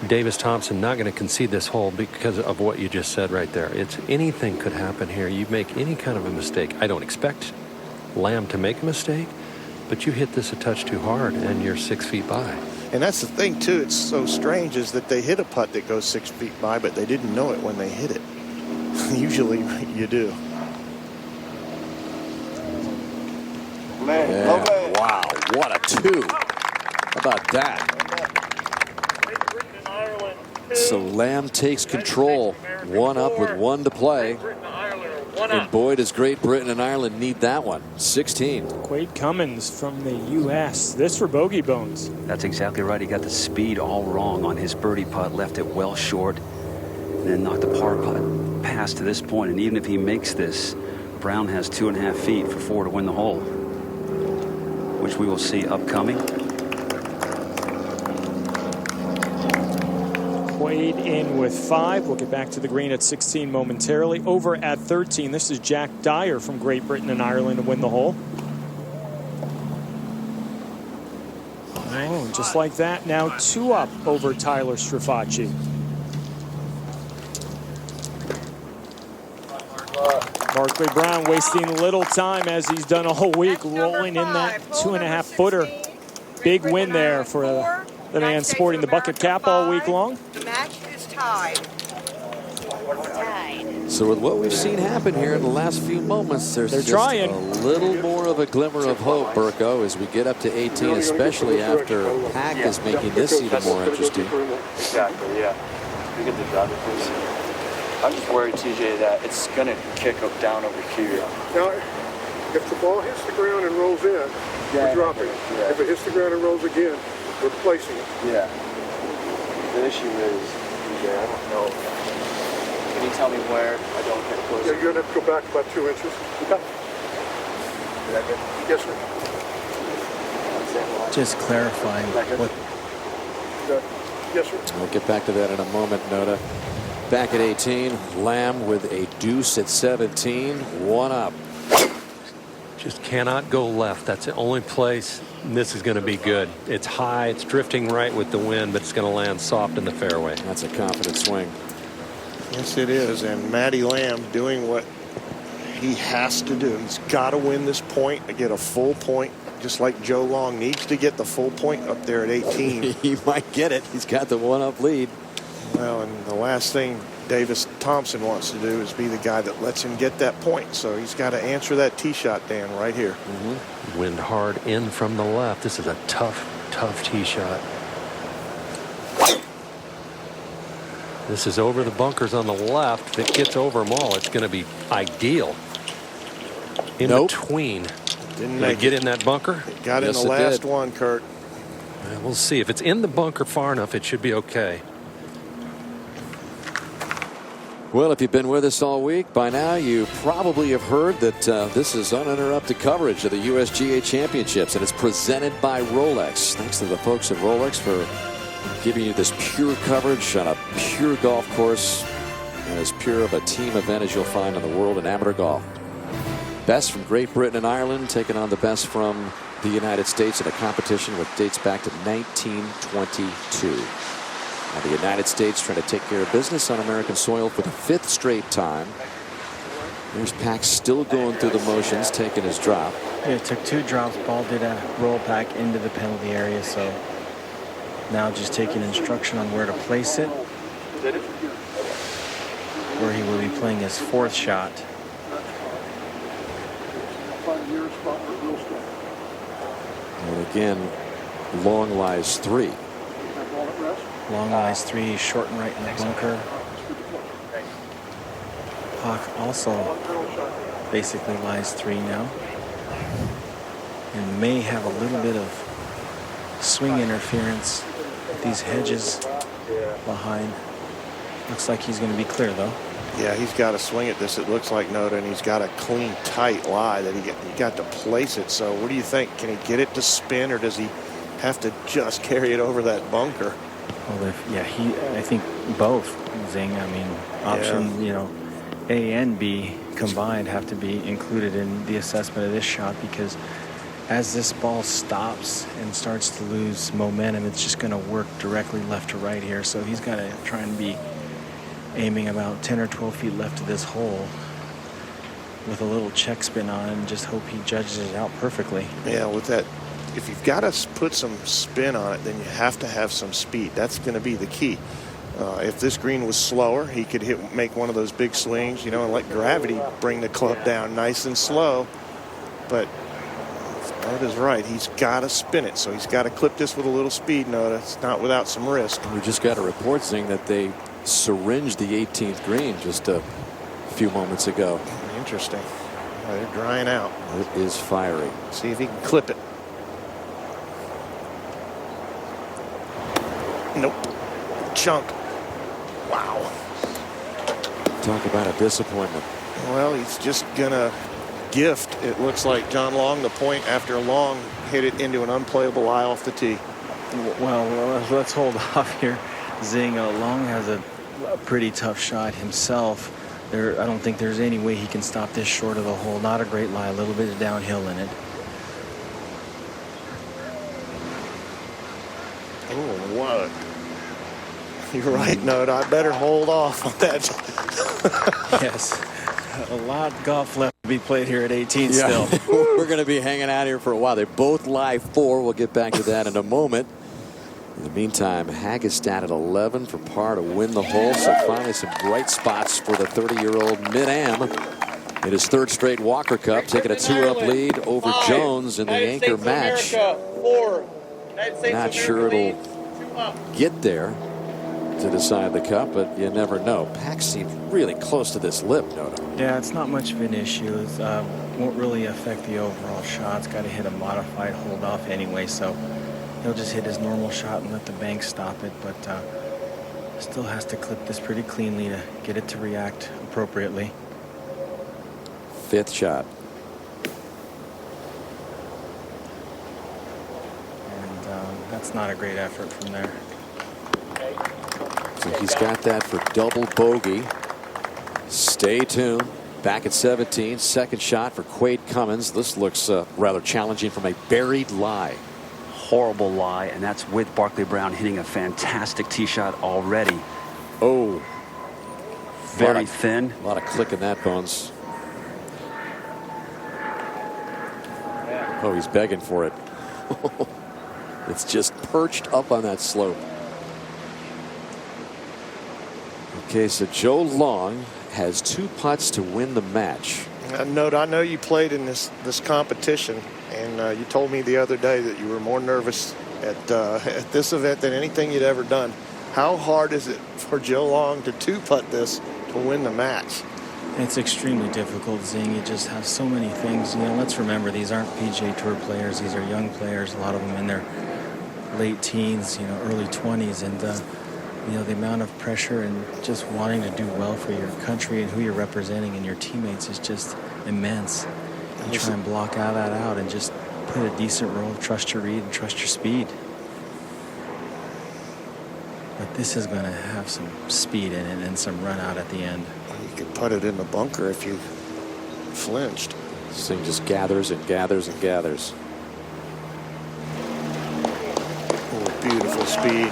Davis Thompson not going to concede this hole because of what you just said right there. It's anything could happen here. You make any kind of a mistake. I don't expect Lamb to make a mistake, but you hit this a touch too hard and you're 6 feet by. And that's the thing too, it's so strange, is that they hit a putt that goes 6 feet by, but they didn't know it when they hit it. Usually you do. Yeah. Wow, what a 2. How about that? So Lamb takes control, 1 up with 1 to play. And boy, does Great Britain and Ireland need that one. 16. Quade Cummins from the U.S. This for Bogey Bones. That's exactly right. He got the speed all wrong on his birdie putt, left it well short, and then knocked the par putt past to this point. And even if he makes this, Brown has 2.5 feet for 4 to win the hole, which we will see upcoming. Quade in with 5. We'll get back to the green at 16 momentarily. Over at 13, this is Jack Dyer from Great Britain and Ireland to win the hole. Oh, just like that, now 2 up over Tyler Strafacci. Barclay Brown wasting little time as he's done all week, rolling in that 2.5 footer. Big win there for the man sporting the bucket cap all week long. The match is tied. So with what we've seen happen here in the last few moments, there's just trying. a little more of a glimmer of hope, Burko, as we get up to 18, especially after Pack is making this even more interesting. Exactly, yeah. We get the driver, please. I'm just worried, TJ, that it's going to kick up down over here. Now, if the ball hits the ground and rolls in, we're dropping. If it hits the ground and rolls again, replacing it. Yeah. The issue is, I don't know. Can you tell me where I don't get close? Yeah, you're going to have to go back about 2 inches. Okay. Is that good? Yes, sir. Just clarifying what. Yes, sir. We'll get back to that in a moment, Noda. Back at 18, Lamb with a deuce at 17, 1 up. Just cannot go left. That's the only place this is going to be good. It's high, it's drifting right with the wind, but it's going to land soft in the fairway. That's a confident swing. Yes, it is. And Matty Lamb doing what he has to do. He's got to win this point to get a full point, just like Joe Long needs to get the full point up there at 18. He might get it. He's got the 1-up lead. Well, and the last thing Davis Thompson wants to do is be the guy that lets him get that point. So he's got to answer that tee shot, Dan, right here. Wind hard in from the left. This is a tough tee shot. This is over the bunkers on the left. If it gets over them all, it's going to be ideal. In between. Didn't Did it get in that bunker? It got in the last one, Kurt. Well, we'll see. If it's in the bunker far enough, it should be okay. Well, if you've been with us all week, by now you probably have heard that this is uninterrupted coverage of the USGA Championships, and it's presented by Rolex. Thanks to the folks at Rolex for giving you this pure coverage on a pure golf course, and as pure of a team event as you'll find in the world in amateur golf. Best from Great Britain and Ireland taking on the best from the United States in a competition that dates back to 1922. Now the United States trying to take care of business on American soil for the 5th straight time. There's Pax still going through the motions, taking his drop. Yeah, it took 2 drops. Ball did a roll back into the penalty area, so now just taking instruction on where to place it, where he will be playing his 4th shot. And again, long lies 3. Long lies 3, short and right in the bunker. Hawk also basically lies 3 now. And may have a little bit of swing interference with these hedges behind. Looks like he's going to be clear, though. Yeah, he's got to swing at this, it looks like, Noda, and he's got a clean, tight lie that he got to place it. So what do you think? Can he get it to spin, or does he have to just carry it over that bunker? Well, I think both, Zing. I mean, option, A and B combined have to be included in the assessment of this shot, because as this ball stops and starts to lose momentum, it's just going to work directly left to right here. So he's got to try and be aiming about 10 or 12 feet left of this hole with a little check spin on it and just hope he judges it out perfectly. Yeah, with that, if you've got to put some spin on it, then you have to have some speed. That's going to be the key. If this green was slower, he could make one of those big swings, and let gravity bring the club down nice and slow. But Noda's right. He's got to spin it, so he's got to clip this with a little speed, Noda. It's not without some risk. We just got a report saying that they syringed the 18th green just a few moments ago. Interesting. They're drying out. It is fiery. See if he can clip it. Nope. Chunk. Wow. Talk about a disappointment. Well, he's just gonna gift, it looks like, John Long the point after Long hit it into an unplayable lie off the tee. Well, let's hold off here. Zing, Long has a pretty tough shot himself. I don't think there's any way he can stop this short of the hole. Not a great lie, a little bit of downhill in it. Oh, what? You're right, Noda. I better hold off on that. Yes. A lot of golf left to be played here at 18 still. We're going to be hanging out here for a while. They both lie 4. We'll get back to that in a moment. In the meantime, Hagestad at 11 for par to win the hole. So finally some bright spots for the 30-year-old Mid-Am in his 3rd straight Walker Cup, taking a 2-up lead over Jones in the anchor match. Not sure it'll get there to decide the cup, but you never know. Pax seems really close to this lip, Noda. Yeah, it's not much of an issue. It won't really affect the overall shot. It's got to hit a modified hold off anyway, so he'll just hit his normal shot and let the bank stop it, but still has to clip this pretty cleanly to get it to react appropriately. 5th shot. And that's not a great effort from there. So he's got that for double bogey. Stay tuned. Back at 17. 2nd shot for Quade Cummins. This looks rather challenging from a buried lie. Horrible lie, and that's with Barkley Brown hitting a fantastic tee shot already. Oh. Very thin. A lot of click in that, Bones. Oh, he's begging for it. It's just perched up on that slope. Okay, so Joe Long has 2 putts to win the match. Note, I know you played in this competition, and you told me the other day that you were more nervous at this event than anything you'd ever done. How hard is it for Joe Long to 2-putt this to win the match? It's extremely difficult, Zing. You just have so many things. You know, let's remember, these aren't PGA Tour players. These are young players, a lot of them in their late teens, you know, early 20s. And, you know, the amount of pressure and just wanting to do well for your country and who you're representing and your teammates is just immense. You try and block all that out and just put a decent roll, trust your read and trust your speed. But this is going to have some speed in it and some run out at the end. You could put it in the bunker if you flinched. This thing just gathers and gathers and gathers. Oh, beautiful speed.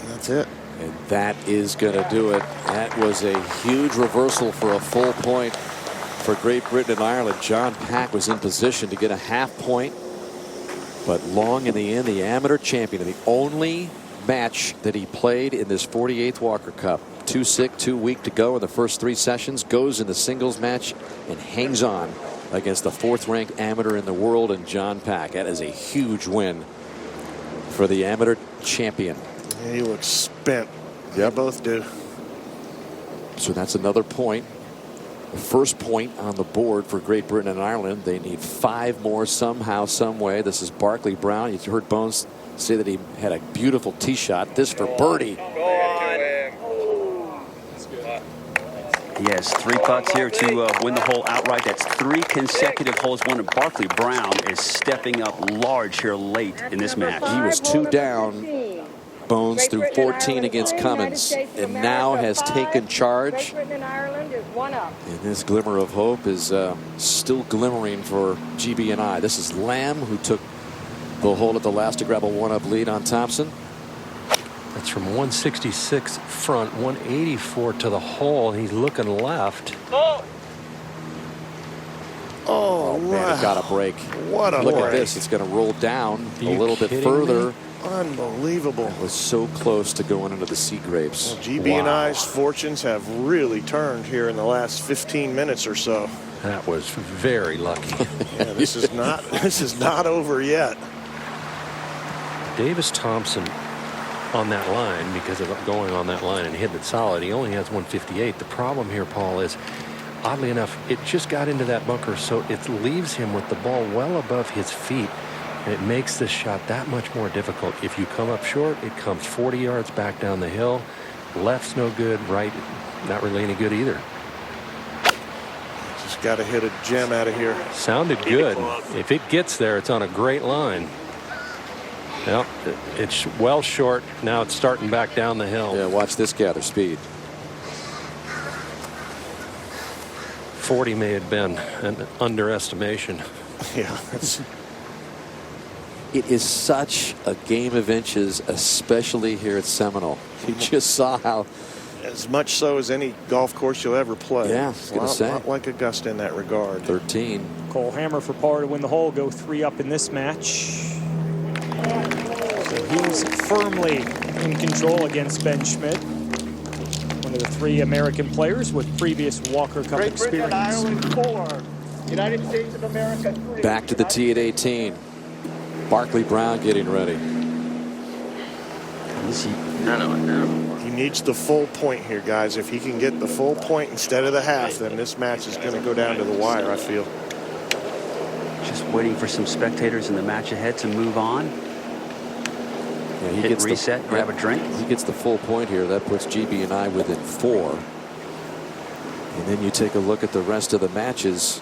That's it. And that is going to do it. That was a huge reversal for a full point for Great Britain and Ireland. John Pack was in position to get a half point. But Long in the end, the amateur champion, the only match that he played in this 48th Walker Cup. Too sick, too weak to go in the first 3 sessions. Goes in the singles match and hangs on against the 4th-ranked amateur in the world and John Pack. That is a huge win for the amateur champion. He looks spent. Yeah, both do. So that's another point. The first point on the board for Great Britain and Ireland. They need 5 more somehow, some way. This is Barkley Brown. You heard Bones say that he had a beautiful tee shot. This for birdie. He has 3 putts here to win the hole outright. That's 3 consecutive holes won. Barkley Brown is stepping up large here late in this match. He was 2 down, Bones, through 14 against Cummins, and now has taken charge. And this glimmer of hope is still glimmering for GB&I. This is Lamb, who took the hole at the last to grab a 1-up lead on Thompson. That's from 166 front, 184 to the hole. He's looking left. Oh, man, wow. it got a break. What a Look break. at this. It's going to roll down Are a you little bit kidding further. me? Unbelievable. It was so close to going into the sea grapes. Well, GB&I's fortunes have really turned here in the last 15 minutes or so. That was very lucky. Yeah, this is not over yet. Davis Thompson on that line, because of going on that line and hitting it solid, he only has 158. The problem here, Paul, is oddly enough, it just got into that bunker, so it leaves him with the ball well above his feet, and it makes this shot that much more difficult. If you come up short, it comes 40 yards back down the hill. Left's no good, right not really any good either. Just got to hit a gem out of here. Sounded good. If it gets there, it's on a great line. Well, it's well short. Now it's starting back down the hill. Yeah, watch this gather speed. 40 may have been an underestimation. Yeah. It is such a game of inches, especially here at Seminole. You just saw how. As much so as any golf course you'll ever play. Yeah, I was going to say. A lot like Augusta in that regard. 13. Cole Hammer for par to win the hole, go 3 up in this match. So he's firmly in control against Ben Schmidt, one of the 3 American players with previous Walker Cup Great Britain and experience. Ireland 4, United States of America 3. Back to the tee at 18. Barkley Brown getting ready. He needs the full point here, guys. If he can get the full point instead of the half, then this match is going to go down to the wire, I feel. Just waiting for some spectators in the match ahead to move on. Yeah, he Hit gets reset, grab a drink. He gets the full point here. That puts GB&I within 4. And then you take a look at the rest of the matches.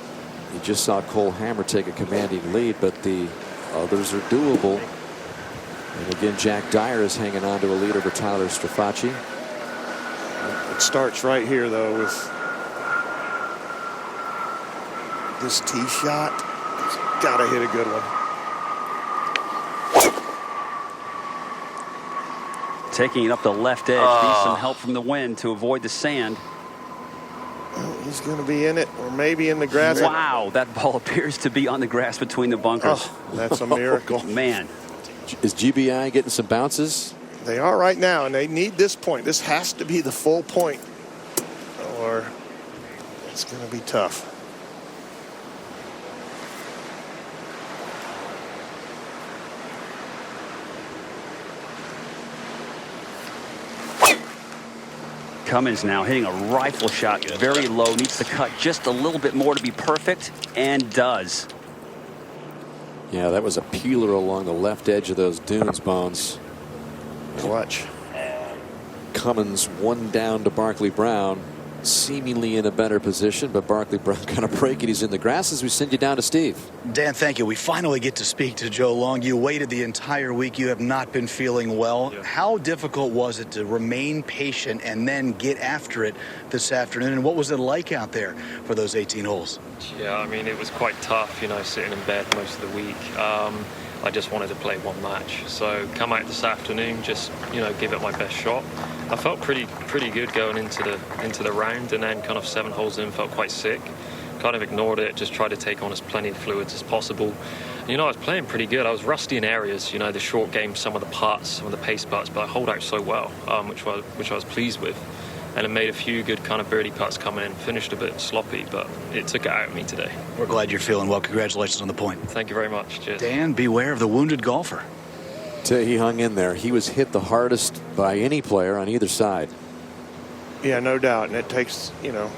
You just saw Cole Hammer take a commanding lead, but the others are doable. And again, Jack Dyer is hanging on to a lead over Tyler Strafacci. It starts right here, though, with this tee shot. He's got to hit a good one. Taking it up the left edge. Needs some help from the wind to avoid the sand. He's going to be in it, or maybe in the grass. Wow, that ball appears to be on the grass between the bunkers. Oh, that's a miracle. Man. Is GBI getting some bounces? They are right now, and they need this point. This has to be the full point, or it's going to be tough. Cummins now hitting a rifle shot, very low, needs to cut just a little bit more to be perfect, and does. Yeah, that was a peeler along the left edge of those dunes, Bones. Clutch. Cummins one down to Barkley Brown, seemingly in a better position, but Barkley Brown kind of break it. He's in the grass as we send you down to Steve. Dan, thank you. We finally get to speak to Joe Long. You waited the entire week. You have not been feeling well. Yeah. How difficult was it to remain patient and then get after it this afternoon? And what was it like out there for those 18 holes? Yeah, I mean, it was quite tough, you know, sitting in bed most of the week. I just wanted to play one match. So come out this afternoon, just, you know, give it my best shot. I felt pretty good going into the round, and then kind of 7 holes in, felt quite sick. Kind of ignored it, just tried to take on as plenty of fluids as possible. And, you know, I was playing pretty good. I was rusty in areas, you know, the short game, some of the putts, some of the pace putts, but I hold out so well, which I was pleased with. And I made a few good kind of birdie putts coming in. Finished a bit sloppy, but it took it out of me today. We're glad you're feeling well. Congratulations on the point. Thank you very much. Cheers. Dan, beware of the wounded golfer. He hung in there. He was hit the hardest by any player on either side. Yeah, no doubt. And it takes, you know,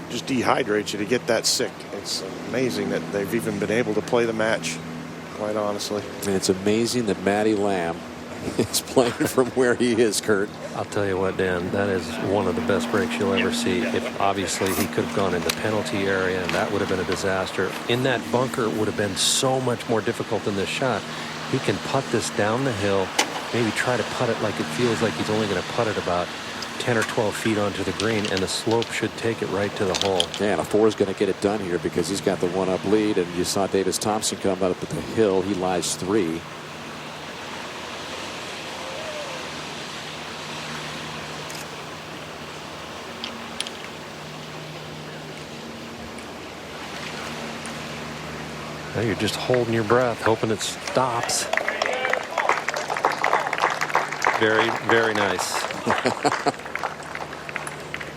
just dehydrates you to get that sick. It's amazing that they've even been able to play the match, quite honestly. And it's amazing that Matty Lamb is playing from where he is, Kurt. I'll tell you what, Dan, that is one of the best breaks you'll ever see. If obviously he could have gone in the penalty area, and that would have been a disaster. In that bunker would have been so much more difficult than this shot. He can putt this down the hill, maybe try to putt it like it feels like he's only going to putt it about 10 or 12 feet onto the green, and the slope should take it right to the hole. Yeah, and a 4 is going to get it done here because he's got the 1-up lead, and you saw Davis Thompson come up at the hill. He lies 3. Now you're just holding your breath, hoping it stops. Very, very nice.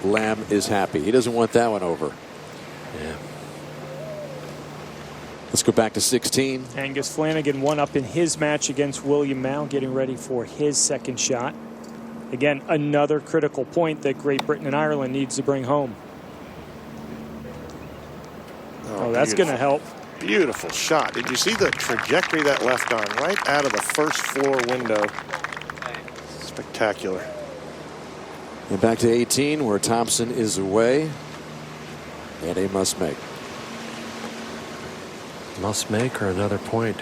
Lamb is happy. He doesn't want that one over. Yeah. Let's go back to 16. Angus Flanagan 1-up in his match against William Mao, getting ready for his second shot. Again, another critical point that Great Britain and Ireland needs to bring home. Oh, that's going to help. Beautiful shot. Did you see the trajectory that left on? Right out of the first floor window. Spectacular. And back to 18, where Thompson is away. And a must make. Must make or another point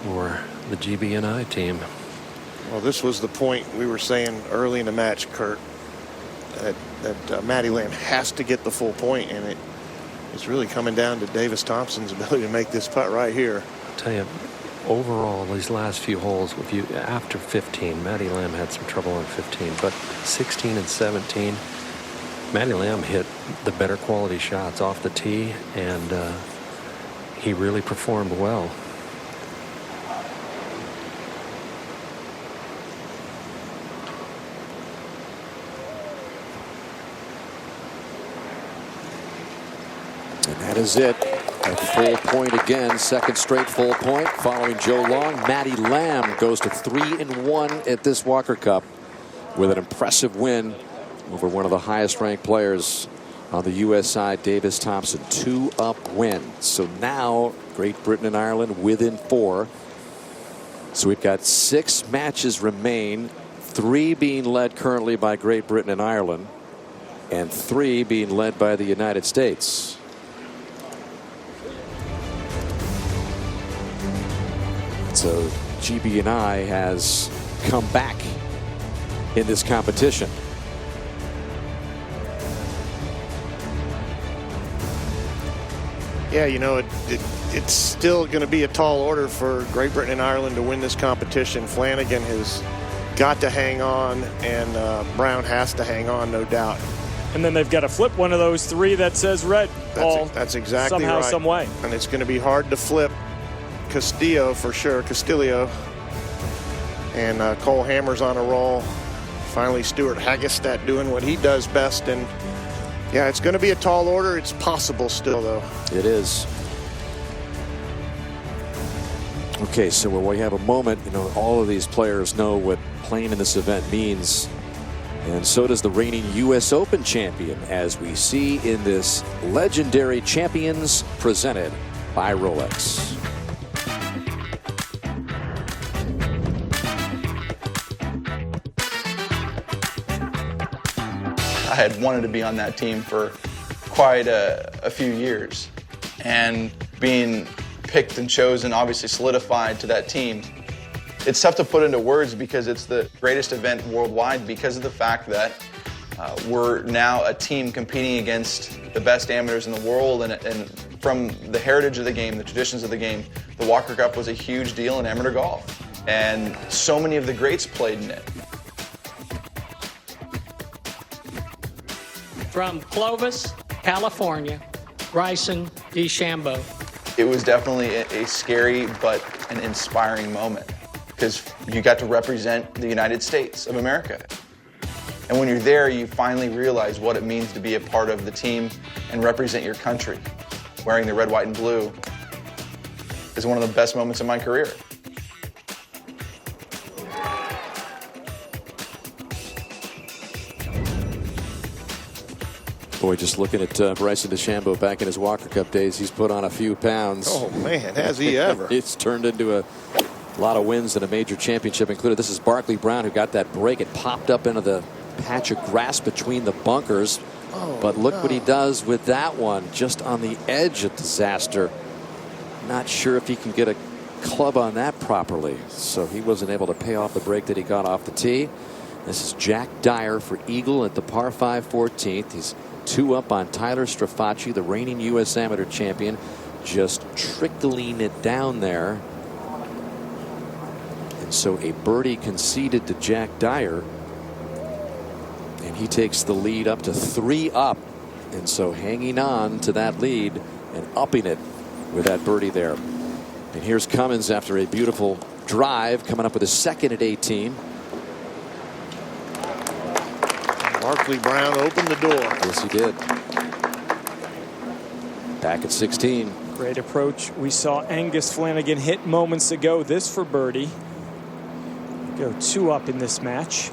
for the GB&I team. Well, this was the point we were saying early in the match, Kurt, that Matty Lamb has to get the full point, and it's really coming down to Davis Thompson's ability to make this putt right here. I'll tell you, overall, these last few holes, after 15, Matty Lamb had some trouble on 15, but 16 and 17, Matty Lamb hit the better quality shots off the tee, and he really performed well. And that is it. A full point again, second straight full point following Joe Long. Matty Lamb goes to 3-1 at this Walker Cup. with an impressive win over one of the highest ranked players on the U.S. side, Davis Thompson. 2-up win. So now Great Britain and Ireland within 4. So we've got 6 matches remain, 3 being led currently by Great Britain and Ireland, and 3 being led by the United States. So GB&I has come back in this competition. Yeah, you know, it's still going to be a tall order for Great Britain and Ireland to win this competition. Flanagan has got to hang on, and Brown has to hang on, no doubt. And then they've got to flip one of those 3 that says red. That's exactly somehow, right. some way. And it's going to be hard to flip Castillo for sure. Castillo. And Cole Hammer's on a roll. Finally, Stuart Hagestad doing what he does best. And yeah, it's going to be a tall order. It's possible still, though. It is. Okay, so we have a moment. You know, all of these players know what playing in this event means. And so does the reigning U.S. Open champion, as we see in this legendary Champions presented by Rolex. I had wanted to be on that team for quite a few years, and being picked and chosen, obviously solidified to that team. It's tough to put into words because it's the greatest event worldwide because of the fact that we're now a team competing against the best amateurs in the world, and from the heritage of the game, the traditions of the game, the Walker Cup was a huge deal in amateur golf, and so many of the greats played in it. From Clovis, California, Bryson DeChambeau. It was definitely a scary but an inspiring moment because you got to represent the United States of America. And when you're there, you finally realize what it means to be a part of the team and represent your country. Wearing the red, white, and blue is one of the best moments of my career. Boy, just looking at Bryson DeChambeau back in his Walker Cup days, he's put on a few pounds. Oh, man, has he ever. It's turned into a lot of wins and a major championship included. This is Barkley Brown who got that break. It popped up into the patch of grass between the bunkers. Oh, but look what he does with that one, just on the edge of disaster. Not sure if he can get a club on that properly. So he wasn't able to pay off the break that he got off the tee. This is Jack Dyer for Eagle at the par 5 14th. He's 2 up on Tyler Strafacci, the reigning U.S. amateur champion, just trickling it down there. And so a birdie conceded to Jack Dyer, and he takes the lead up to 3 up. And so hanging on to that lead and upping it with that birdie there. And here's Cummins after a beautiful drive, coming up with a second at 18. Barkley Brown opened the door. Yes, he did. Back at 16. Great approach. We saw Angus Flanagan hit moments ago. This for birdie. Go 2 up in this match.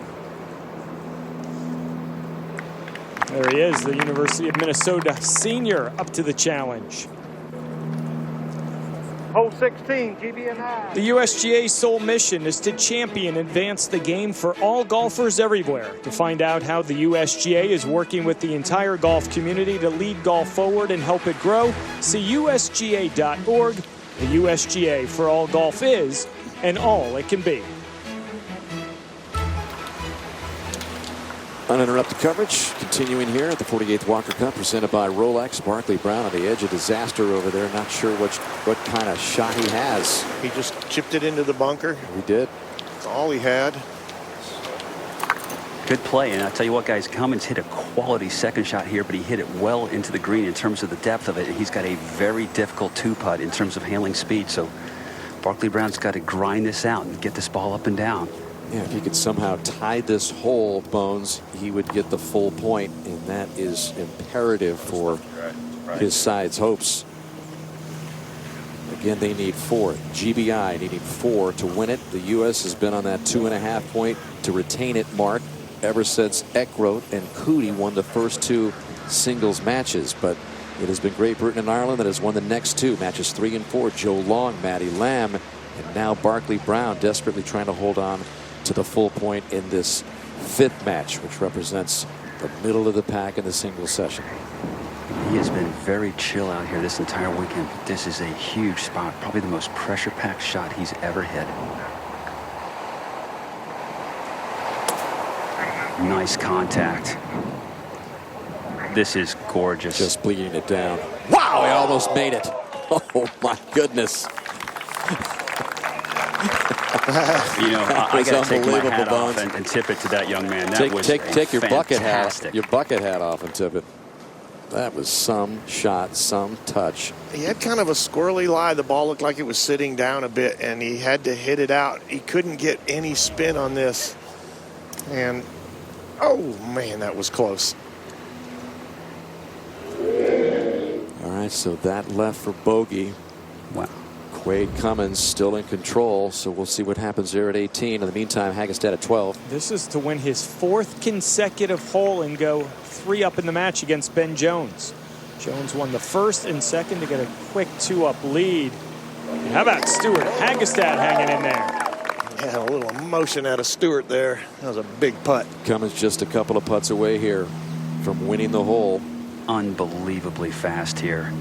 There he is, the University of Minnesota senior up to the challenge. Hole 16, GB&I. The USGA's sole mission is to champion and advance the game for all golfers everywhere. To find out how the USGA is working with the entire golf community to lead golf forward and help it grow, see USGA.org. The USGA for all golf is, and all it can be. Uninterrupted coverage continuing here at the 48th Walker Cup presented by Rolex. Barkley Brown on the edge of disaster over there. Not sure what kind of shot he has. He just chipped it into the bunker. He did. That's all he had. Good play. And I tell you what, guys, Cummins hit a quality second shot here, but he hit it well into the green in terms of the depth of it. And he's got a very difficult 2-putt in terms of handling speed. So Barkley Brown's got to grind this out and get this ball up and down. Yeah, if he could somehow tie this hole, Bones, he would get the full point, and that is imperative for his side's hopes. Again, they need 4. GBI needing 4 to win it. The U.S. has been on that 2.5 point to retain it mark. ever since Eckroat and Cootie won the first 2 singles matches. But it has been Great Britain and Ireland that has won the next 2 matches, 3 and 4. Joe Long, Matty Lamb, and now Barkley Brown desperately trying to hold on to the full point in this 5th match, which represents the middle of the pack in the singles session. He has been very chill out here this entire weekend. This is a huge spot, probably the most pressure-packed shot he's ever hit. Nice contact. This is gorgeous. Just bleeding it down. Wow, he almost made it. Oh my goodness. You know, I got to take my hat off and tip it to that young man. That was take your fantastic. bucket hat off and tip it. That was some shot, some touch. He had kind of a squirrely lie. The ball looked like it was sitting down a bit, and he had to hit it out. He couldn't get any spin on this. And, oh, man, that was close. All right, so that left for bogey. Wow. Quade Cummins still in control, so we'll see what happens there at 18. In the meantime, Hagestad at 12. This is to win his 4th consecutive hole and go 3 up in the match against Ben Jones. Jones won the 1st and 2nd to get a quick 2-up lead. And how about Stuart Hagestad hanging in there? Yeah, a little emotion out of Stewart there. That was a big putt. Cummins just a couple of putts away here from winning the hole. Unbelievably fast here.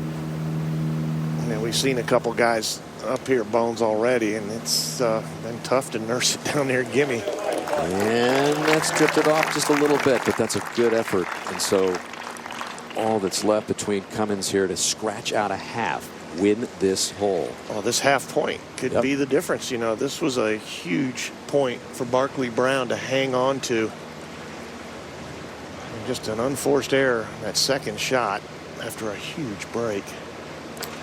And we've seen a couple guys up here, Bones, already, and it's been tough to nurse it down there. Gimme. And that's tripped it off just a little bit, but that's a good effort. And so all that's left between Cummins here to scratch out a half, win this hole. Well, this half point could be the difference. You know, this was a huge point for Barkley Brown to hang on to. And just an unforced error, that second shot after a huge break.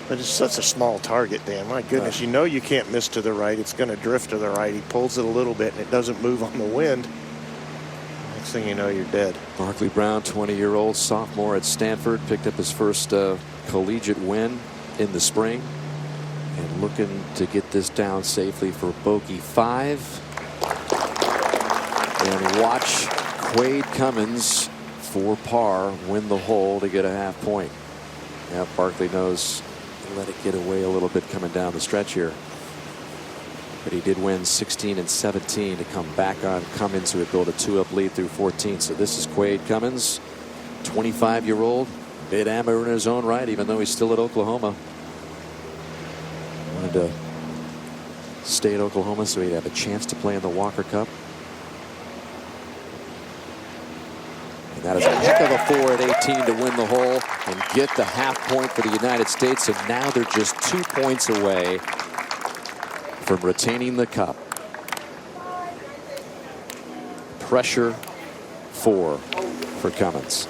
But it's such a small target, Dan. My goodness, you know you can't miss to the right. It's going to drift to the right. He pulls it a little bit, and it doesn't move on the wind. Next thing you know, you're dead. Barkley Brown, 20-year-old sophomore at Stanford, picked up his first collegiate win in the spring. And looking to get this down safely for bogey 5. And watch Quade Cummins, for par, win the hole to get a half point. Yeah, Barkley knows let it get away a little bit coming down the stretch here. But he did win 16 and 17 to come back on Cummins, who had built a 2-up lead through 14. So this is Quade Cummins, 25-year-old, mid-amateur in his own right, even though he's still at Oklahoma. Wanted to stay at Oklahoma so he'd have a chance to play in the Walker Cup. And that is a heck of a 4 at 18 to win the hole and get the half point for the United States. And now they're just 2 points away from retaining the cup. Pressure 4 for Cummins.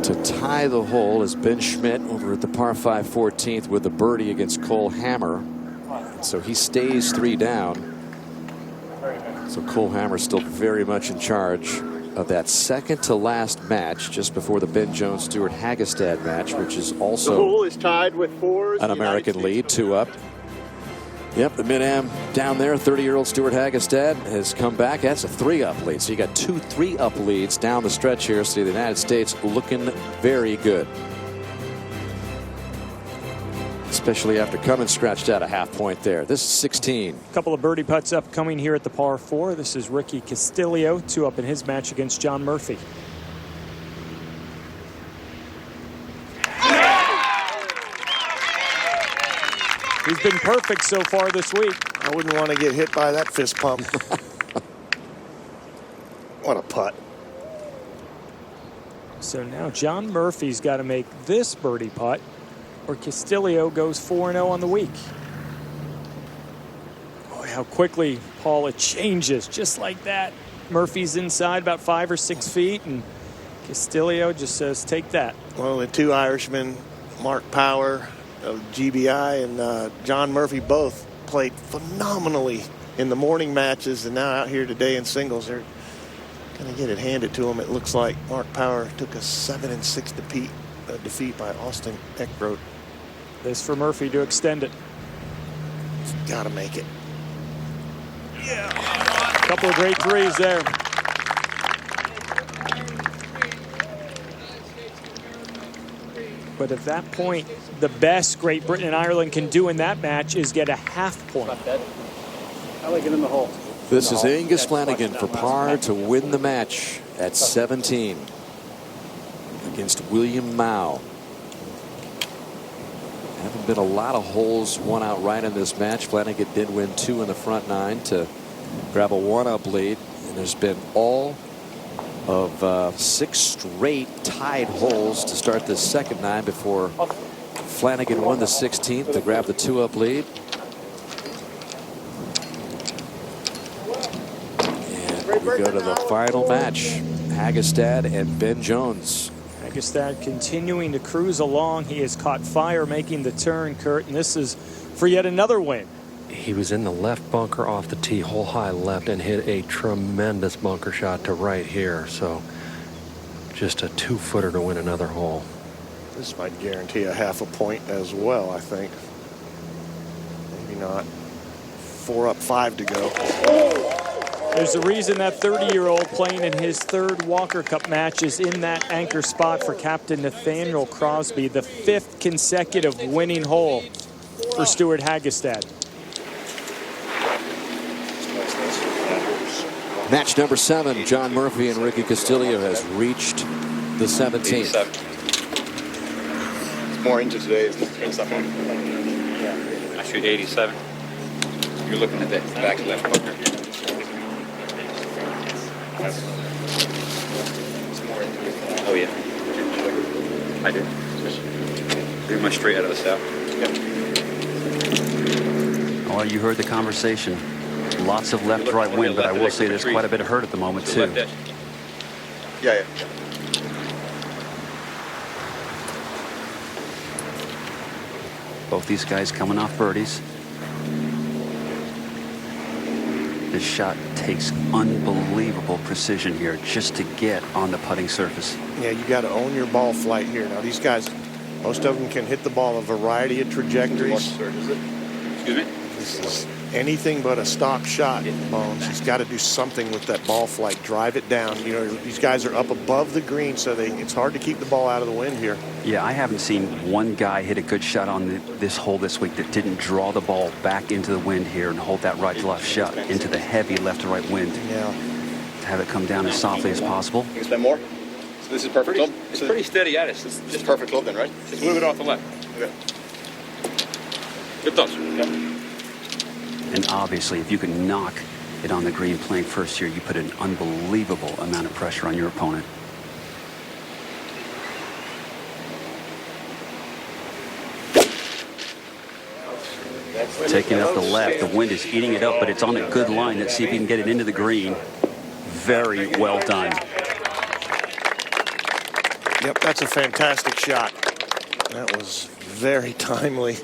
To tie the hole is Ben Schmidt over at the par 5 14th with a birdie against Cole Hammer. So he stays 3 down. So Cole Hammer still very much in charge of that second to last match just before the Ben Jones Stuart Hagestad match, which is also the hole is tied with 4. an American lead, 2 up. Yep, the mid-am down there, 30-year-old Stuart Hagestad has come back. That's a 3-up lead. So you got 2 3-up leads down the stretch here. So the United States looking very good. Especially after Cummins scratched out a half point there. This is 16. A couple of birdie putts upcoming here at the par 4. This is Ricky Castillo, 2 up in his match against John Murphy. He's been perfect so far this week. I wouldn't want to get hit by that fist pump. What a putt. So now John Murphy's got to make this birdie putt, or Castillo goes 4-0 on the week. Boy, how quickly, Paul, it changes just like that. Murphy's inside about 5 or 6 feet, and Castillo just says, take that. Well, the 2 Irishmen, Mark Power of GBI and John Murphy, both played phenomenally in the morning matches, and now out here today in singles, they're going to get it handed to them. It looks like Mark Power took a 7 and 6 defeat a defeat by Austin Eckroat. This for Murphy to extend it. Got to make it. A couple of great threes there. But at that point, the best Great Britain and Ireland can do in that match is get a half point. I like it in the hole. This is Angus Flanagan for par to win the match at 17 against William Mao. Haven't been a lot of holes won outright in this match. Flanagan did win 2 in the front 9 to grab a 1-up lead. And there's been all of 6 straight tied holes to start this second 9 before Flanagan won the 16th to grab the 2-up lead. And we go to the final match. Hagestad and Ben Jones. Hagestad continuing to cruise along. He has caught fire making the turn, Kurt, and this is for yet another win. He was in the left bunker off the tee, hole high left, and hit a tremendous bunker shot to right here. So just a 2-footer to win another hole. This might guarantee a half a point as well, I think. Maybe not. 4 up, 5 to go. There's a reason that 30-year-old playing in his 3rd Walker Cup match is in that anchor spot for Captain Nathaniel Crosby, the 5th consecutive winning hole for Stuart Hagestad. Match number 7, John Murphy and Ricky Castillo has reached the 17th. It's more into today's stuff. Yeah. I shoot 87. You're looking at the back left bunker. Oh yeah. I do. Pretty much straight out of the south. Yep. Well, you heard the conversation. Lots of left-right wind, but I will say there's quite a bit of hurt at the moment, too. Yeah. Both these guys coming off birdies. This shot takes unbelievable precision here just to get on the putting surface. Yeah, you got to own your ball flight here. Now, these guys, most of them can hit the ball a variety of trajectories. Excuse me? This is anything but a stock shot, Bones. He's got to do something with that ball flight, drive it down. You know, these guys are up above the green, so it's hard to keep the ball out of the wind here. Yeah, I haven't seen one guy hit a good shot on this hole this week that didn't draw the ball back into the wind here and hold that right to left shot into the heavy left to right wind. Yeah. To have it come down as softly as possible. You can spend more? So this is perfect slope? It's pretty steady at it. It's just perfect slope then, right? Just move it off the left. Okay. Good thoughts. Yeah. And obviously, if you can knock it on the green playing first here, you put an unbelievable amount of pressure on your opponent. Taking it up the left, the wind is eating it up, but it's on a good line. Let's see if he can get it into the green. Very well done. Yep, that's a fantastic shot. That was very timely.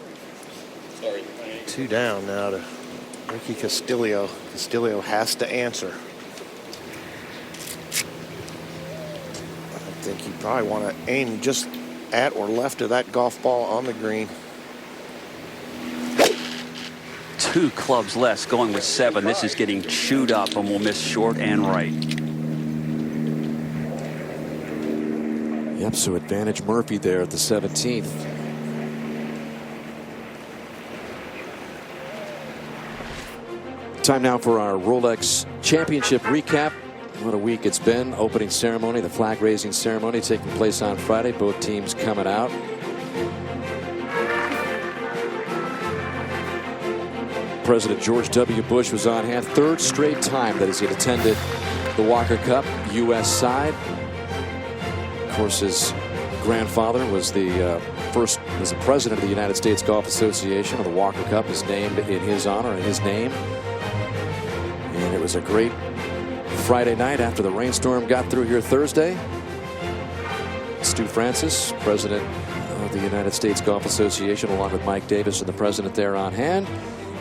2 down now to Ricky Castillo. Castillo has to answer. I think you probably want to aim just at or left of that golf ball on the green. 2 clubs less, going with 7. This is getting chewed up and will miss short and right. Yep, so advantage Murphy there at the 17th. Time now for our Rolex Championship recap. What a week it's been. Opening ceremony, the flag raising ceremony taking place on Friday. Both teams coming out. President George W. Bush was on hand. 3rd straight time that he had attended the Walker Cup U.S. side. Of course, his grandfather was the president of the United States Golf Association, and the Walker Cup is named in his honor, in his name. And it was a great Friday night after the rainstorm got through here Thursday. Stu Francis, president of the United States Golf Association, along with Mike Davis and the president there on hand.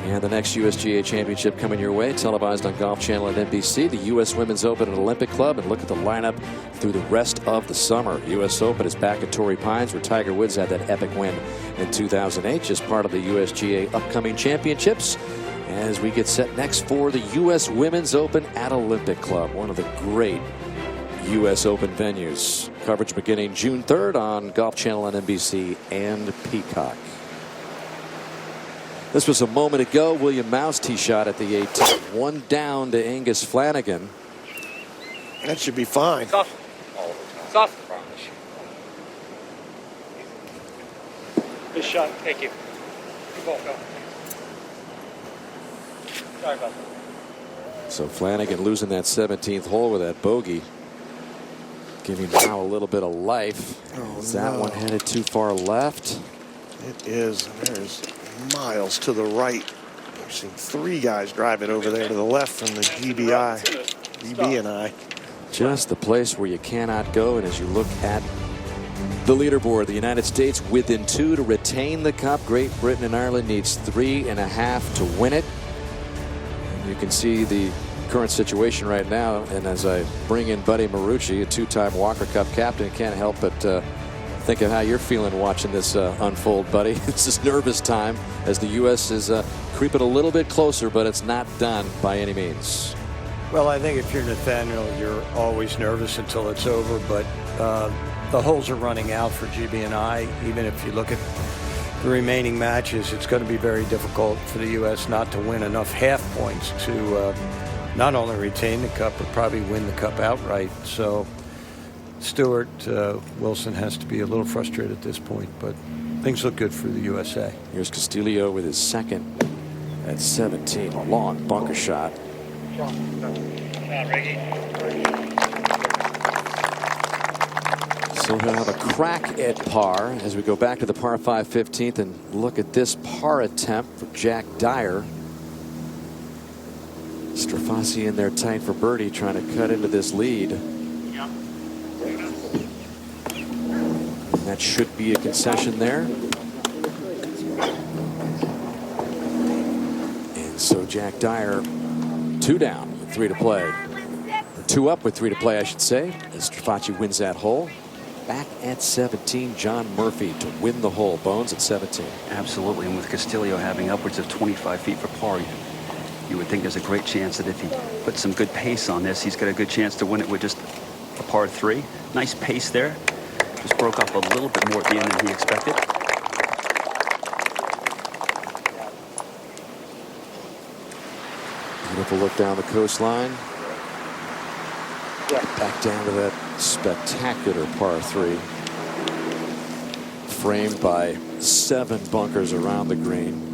And the next USGA Championship coming your way, televised on Golf Channel and NBC, the U.S. Women's Open at Olympic Club. And look at the lineup through the rest of the summer. U.S. Open is back at Torrey Pines, where Tiger Woods had that epic win in 2008, just part of the USGA upcoming championships. As we get set next for the U.S. Women's Open at Olympic Club, one of the great U.S. Open venues. Coverage beginning June 3rd on Golf Channel and NBC and Peacock. This was a moment ago. William Mouse tee shot at the 18th. One down to Angus Flanagan. That should be fine. Soft. Soft. Good shot. Thank you. Good ball, go. Sorry about that. So Flanagan losing that 17th hole with that bogey. Giving now a little bit of life. Is that one headed too far left? It is. There's miles to the right. We've seen 3 guys drive it over there to the left from the GB&I. Just the place where you cannot go. And as you look at the leaderboard, the United States within 2 to retain the cup. Great Britain and Ireland needs 3.5 to win it. And you can see the current situation right now. And as I bring in Buddy Marucci, a 2-time Walker Cup captain, can't help but think of how you're feeling watching this unfold, Buddy. This is nervous time as the U.S. is creeping a little bit closer, but it's not done by any means. Well, I think if you're Nathaniel, you're always nervous until it's over, but the holes are running out for GB&I. Even if you look at the remaining matches, it's going to be very difficult for the U.S. not to win enough half points to not only retain the cup, but probably win the cup outright. So Stewart Wilson has to be a little frustrated at this point, but things look good for the USA. Here's Castillo with his second at 17. A long bunker shot. So he'll have a crack at par as we go back to the par 5 15th and look at this par attempt for Jack Dyer. Strafasi in there tight for birdie, trying to cut into this lead. That should be a concession there. And so Jack Dyer 2 down with 3 to play. Or 2 up with 3 to play, I should say. As Strafacci wins that hole. Back at 17, John Murphy to win the hole. Bones at 17. Absolutely, and with Castillo having upwards of 25 feet for par, you would think there's a great chance that if he puts some good pace on this, he's got a good chance to win it with just a par 3. Nice pace there. Just broke up a little bit more at the end than he expected. Beautiful look down the coastline. Back down to that spectacular par 3. Framed by 7 bunkers around the green.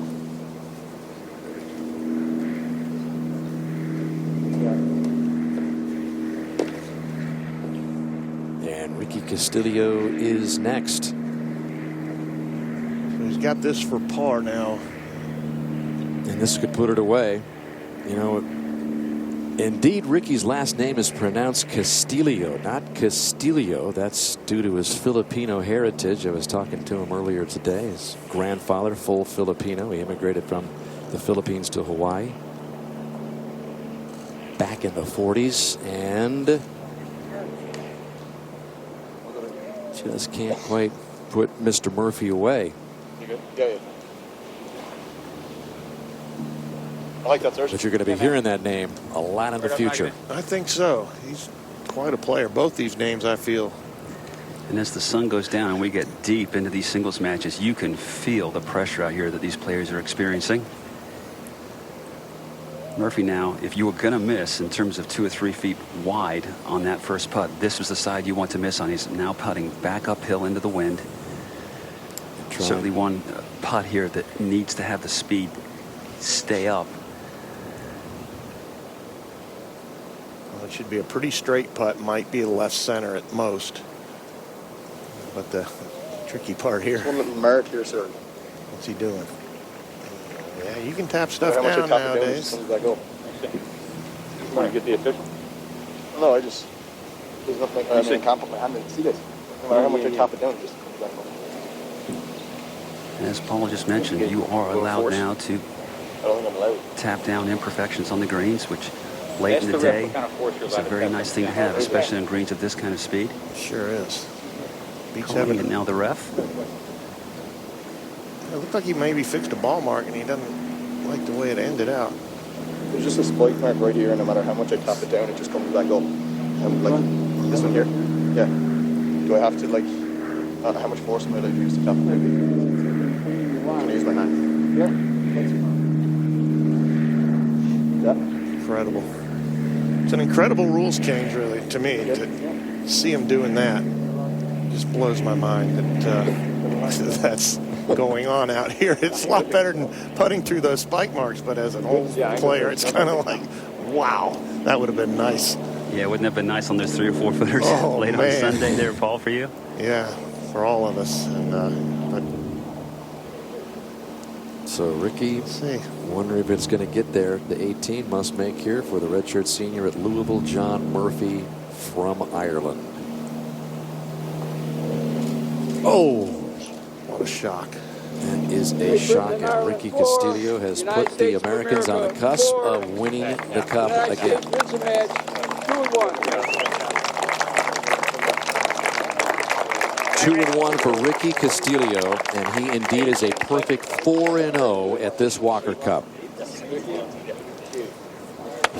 Ricky Castillo is next. So he's got this for par now. And this could put it away. You know, indeed, Ricky's last name is pronounced Castillo, not Castillo. That's due to his Filipino heritage. I was talking to him earlier today. His grandfather, full Filipino. He immigrated from the Philippines to Hawaii back in the 40s. And just can't quite put Mr. Murphy away. You good? Yeah. I like that, sir. But you're going to be hearing that name a lot in the future. I think so. He's quite a player. Both these names, I feel. And as the sun goes down and we get deep into these singles matches, you can feel the pressure out here that these players are experiencing. Murphy now, if you were going to miss in terms of 2 or 3 feet wide on that first putt, this was the side you want to miss on. He's now putting back uphill into the wind. Certainly one putt here that needs to have the speed stay up. Well, it should be a pretty straight putt. Might be left center at most. But the tricky part here. One little mark here, sir. What's he doing? Yeah, you can tap stuff down nowadays. How much I go? You want to get the official? No, I just. There's nothing. I mean, can't put my hand in. See this? No matter how much I tap it down, it just comes back up. As Paul just mentioned, you are allowed now to tap down imperfections on the greens, which late in the day is a very nice thing to have, especially on greens of this kind of speed. Sure is. Beats Calling having it now the ref. It looked like he maybe fixed a ball mark, and he doesn't like the way it ended out. There's just a spike mark right here, and no matter how much I tap it down, it just comes back up. Like this one here. Yeah. Do I have to, like, how much force am I to use to tap it? Can I use my hand? Yeah. Incredible. It's an incredible rules change, really, to me. To see him doing that just blows my mind that that's going on out here. It's a lot better than putting through those spike marks, but as an old player, it's kind of like, wow, that would have been nice. Yeah, wouldn't it have been nice on those 3 or 4 footers late on Sunday there, Paul, for you? Yeah, for all of us. And So Ricky, wondering if it's going to get there. The 18 must make here for the redshirt senior at Louisville, John Murphy from Ireland. Oh, what a shock. That is a shock, and Ricky Castillo has put the Americans on the cusp of winning the cup again. 2-1 for Ricky Castillo, and he indeed is a perfect 4-0 at this Walker Cup.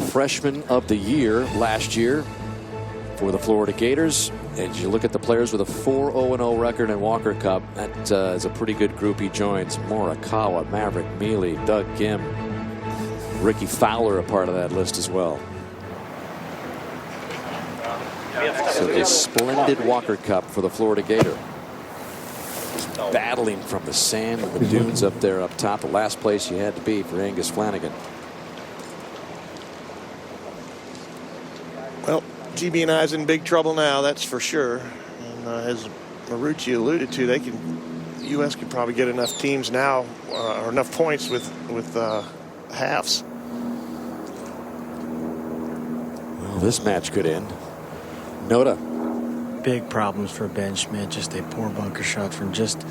Freshman of the year last year for the Florida Gators. And you look at the players with a 4-0-0 record in Walker Cup, that is a pretty good group he joins. Morikawa, Maverick Mealy, Doug Gim, Ricky Fowler a part of that list as well. So a splendid Walker Cup for the Florida Gator. Just battling from the sand and the dunes up there up top. The last place you had to be for Angus Flanagan. Well, GB&I's in big trouble now, that's for sure. And as Marucci alluded to, the U.S. could probably get enough teams now, or enough points with halves. Well, this match could end. Noda. Big problems for Ben Schmidt. Just a poor bunker shot from just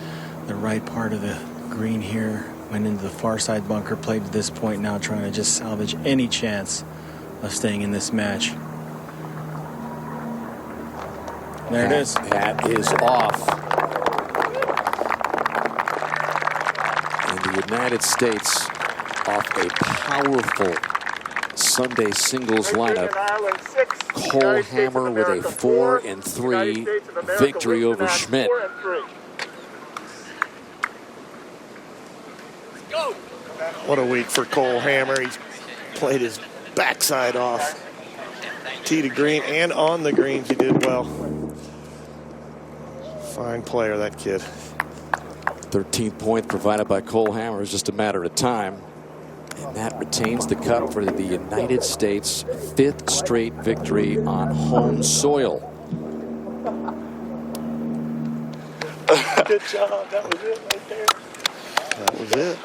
the right part of the green here. Went into the far side bunker, played to this point now, trying to just salvage any chance of staying in this match. There it is. Hat is off. And the United States off a powerful Sunday singles lineup. Cole Hammer with a 4-3 victory over Schmidt. What a week for Cole Hammer. He's played his backside off. Tee to green and on the greens, he did well. Fine player, that kid. 13th point provided by Cole Hammer is just a matter of time. And that retains the cup for the United States' 5th straight victory on home soil. Good job. That was it right there. That was it.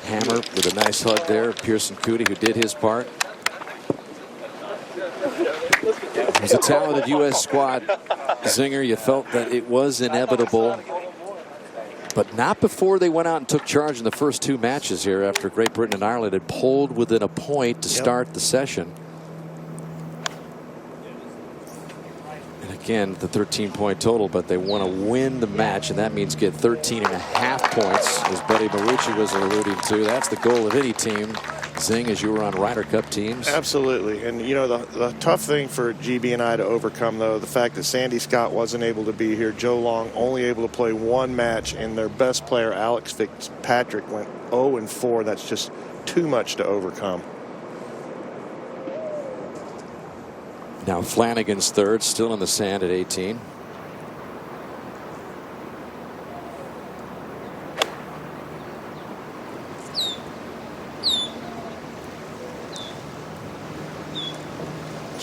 Hammer with a nice hug there. Pearson Coody, who did his part. It was a talented U.S. squad. Zinger, you felt that it was inevitable. But not before they went out and took charge in the first 2 matches here after Great Britain and Ireland had pulled within a point to start the session. And again, the 13-point total, but they want to win the match, and that means get 13.5 points, as Buddy Marucci was alluding to. That's the goal of any team. Zing, as you were on Ryder Cup teams. Absolutely. And, you know, the tough thing for GB&I to overcome, though, the fact that Sandy Scott wasn't able to be here, Joe Long only able to play 1 match, and their best player, Alex Fitzpatrick, went 0-4. That's just too much to overcome. Now Flanagan's third, still in the sand at 18.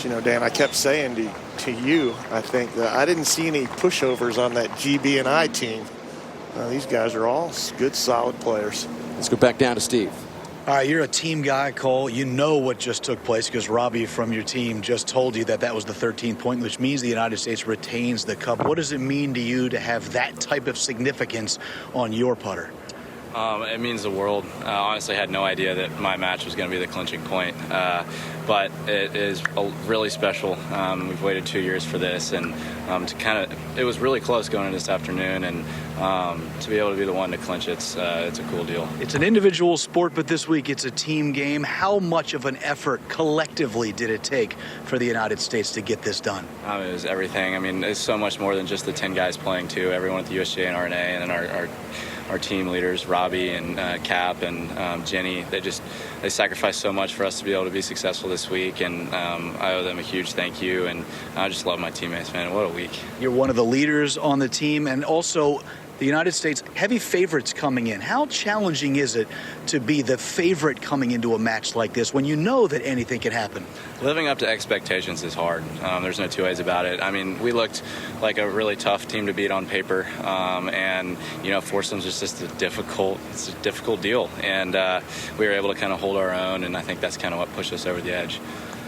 You know, Dan, I kept saying to you, I think, that I didn't see any pushovers on that GB&I team. These guys are all good, solid players. Let's go back down to Steve. All right, you're a team guy, Cole. You know what just took place because Robbie from your team just told you that was the 13th point, which means the United States retains the cup. What does it mean to you to have that type of significance on your putter? It means the world. Honestly, I had no idea that my match was going to be the clinching point, but it is really special. We've waited 2 years for this, and it was really close going into this afternoon, and to be able to be the one to clinch it's a cool deal. It's an individual sport, but this week it's a team game. How much of an effort collectively did it take for the United States to get this done? It was everything. I mean, it's so much more than just the 10 guys playing too. Everyone at the USGA and RNA, and then our team leaders, Robbie and Cap and Jenny, they sacrificed so much for us to be able to be successful this week, and I owe them a huge thank you, and I just love my teammates, man. What a week. You're one of the leaders on the team, and also the United States, heavy favorites coming in. How challenging is it to be the favorite coming into a match like this when you know that anything can happen? Living up to expectations is hard. There's no two ways about it. I mean, we looked like a really tough team to beat on paper, and foursomes is just a difficult deal, and we were able to kind of hold our own, and I think that's kind of what pushed us over the edge.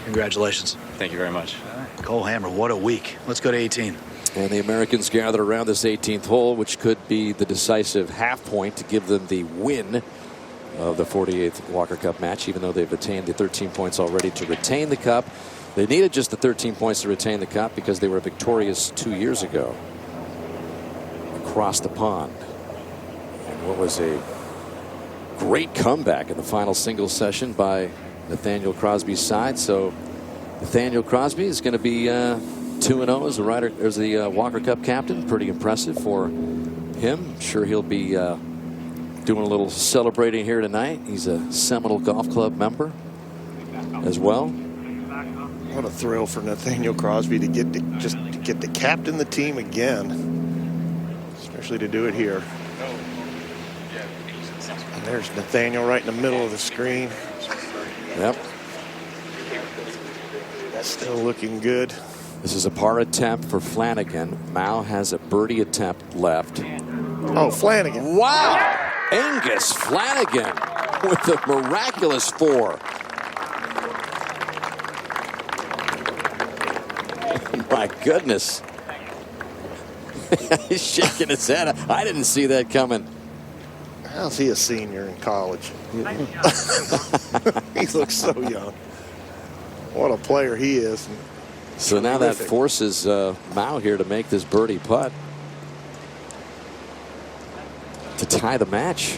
Congratulations. Thank you very much. Cole Hammer, what a week. Let's go to 18. And the Americans gathered around this 18th hole, which could be the decisive half point to give them the win of the 48th Walker Cup match, even though they've attained the 13 points already to retain the cup. They needed just the 13 points to retain the cup because they were victorious 2 years ago across the pond. And what was a great comeback in the final singles session by Nathaniel Crosby's side. So Nathaniel Crosby is going to be 2-0 as the Walker Cup captain. Pretty impressive for him. I'm sure he'll be doing a little celebrating here tonight. He's a Seminole Golf Club member as well. What a thrill for Nathaniel Crosby to get to captain the team again, especially to do it here. And there's Nathaniel right in the middle of the screen. Yep. That's still looking good. This is a par attempt for Flanagan. Mao has a birdie attempt left. Oh, Flanagan. Wow. Angus Flanagan with the miraculous 4. My goodness. He's shaking his head. I didn't see that coming. How's he a senior in college? He looks so young. What a player he is. So now that forces Mao here to make this birdie putt to tie the match.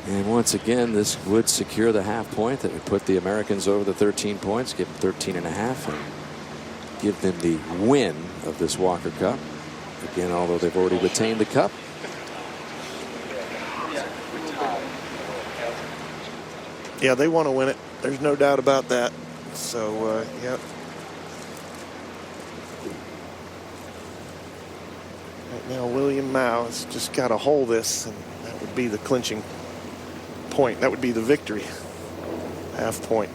And once again, this would secure the half point that would put the Americans over the 13 points, give them 13.5, and give them the win of this Walker Cup. Again, although they've already retained the cup. Yeah, they want to win it. There's no doubt about that. So, yeah. Right now, William Mao has just got to hold this, and that would be the clinching point. That would be the victory. Half point.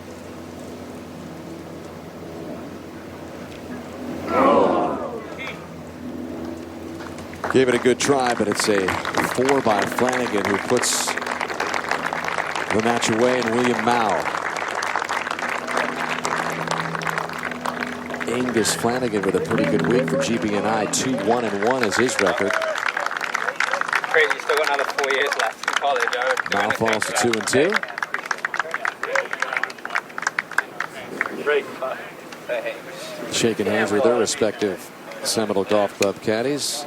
Gave it a good try, but it's a 4 by Flanagan who puts the match away, and William Mao. Angus Flanagan with a pretty good week for GB&I. 2-1-1 is his record. Crazy, you still got another 4 years left in college. Mao falls to 2-2. Shaking hands with their respective Seminole Golf Club caddies.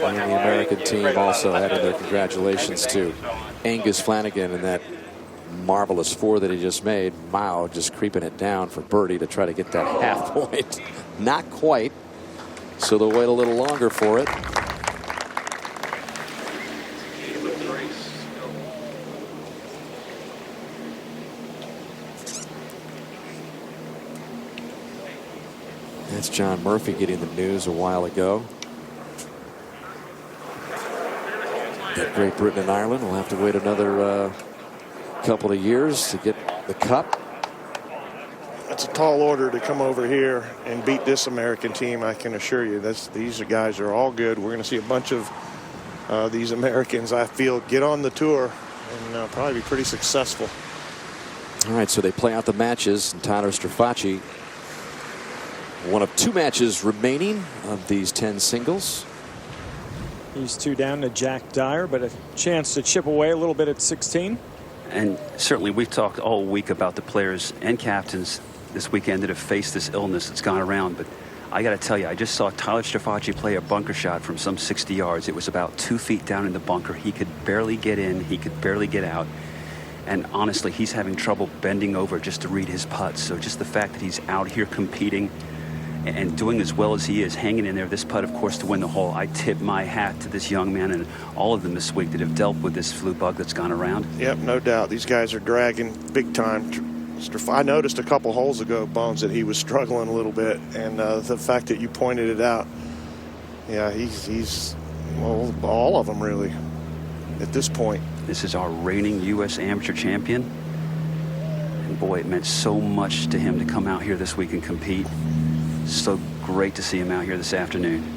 And the American team also adding their congratulations to Angus Flanagan and that marvelous 4 that he just made. Mao just creeping it down for birdie to try to get that half point. Not quite. So they'll wait a little longer for it. That's John Murphy getting the news a while ago. That Great Britain and Ireland will have to wait another couple of years to get the cup. It's a tall order to come over here and beat this American team. I can assure you these guys are all good. We're going to see a bunch of these Americans, I feel, get on the tour and probably be pretty successful. All right, so they play out the matches, and Tyler Strafacci One of 2 matches remaining of these 10 singles. He's 2 down to Jack Dyer, but a chance to chip away a little bit at 16. And certainly we've talked all week about the players and captains this weekend that have faced this illness that's gone around. But I got to tell you, I just saw Tyler Strafaci play a bunker shot from some 60 yards. It was about 2 feet down in the bunker. He could barely get in. He could barely get out. And honestly, he's having trouble bending over just to read his putts. So just the fact that he's out here competing and doing as well as he is, hanging in there, this putt, of course, to win the hole. I tip my hat to this young man and all of them this week that have dealt with this flu bug that's gone around. Yep, no doubt. These guys are dragging big time. I noticed a couple holes ago, Bones, that he was struggling a little bit, and the fact that you pointed it out, yeah, he's well, all of them really at this point. This is our reigning U.S. amateur champion, and boy, it meant so much to him to come out here this week and compete. So great to see him out here this afternoon.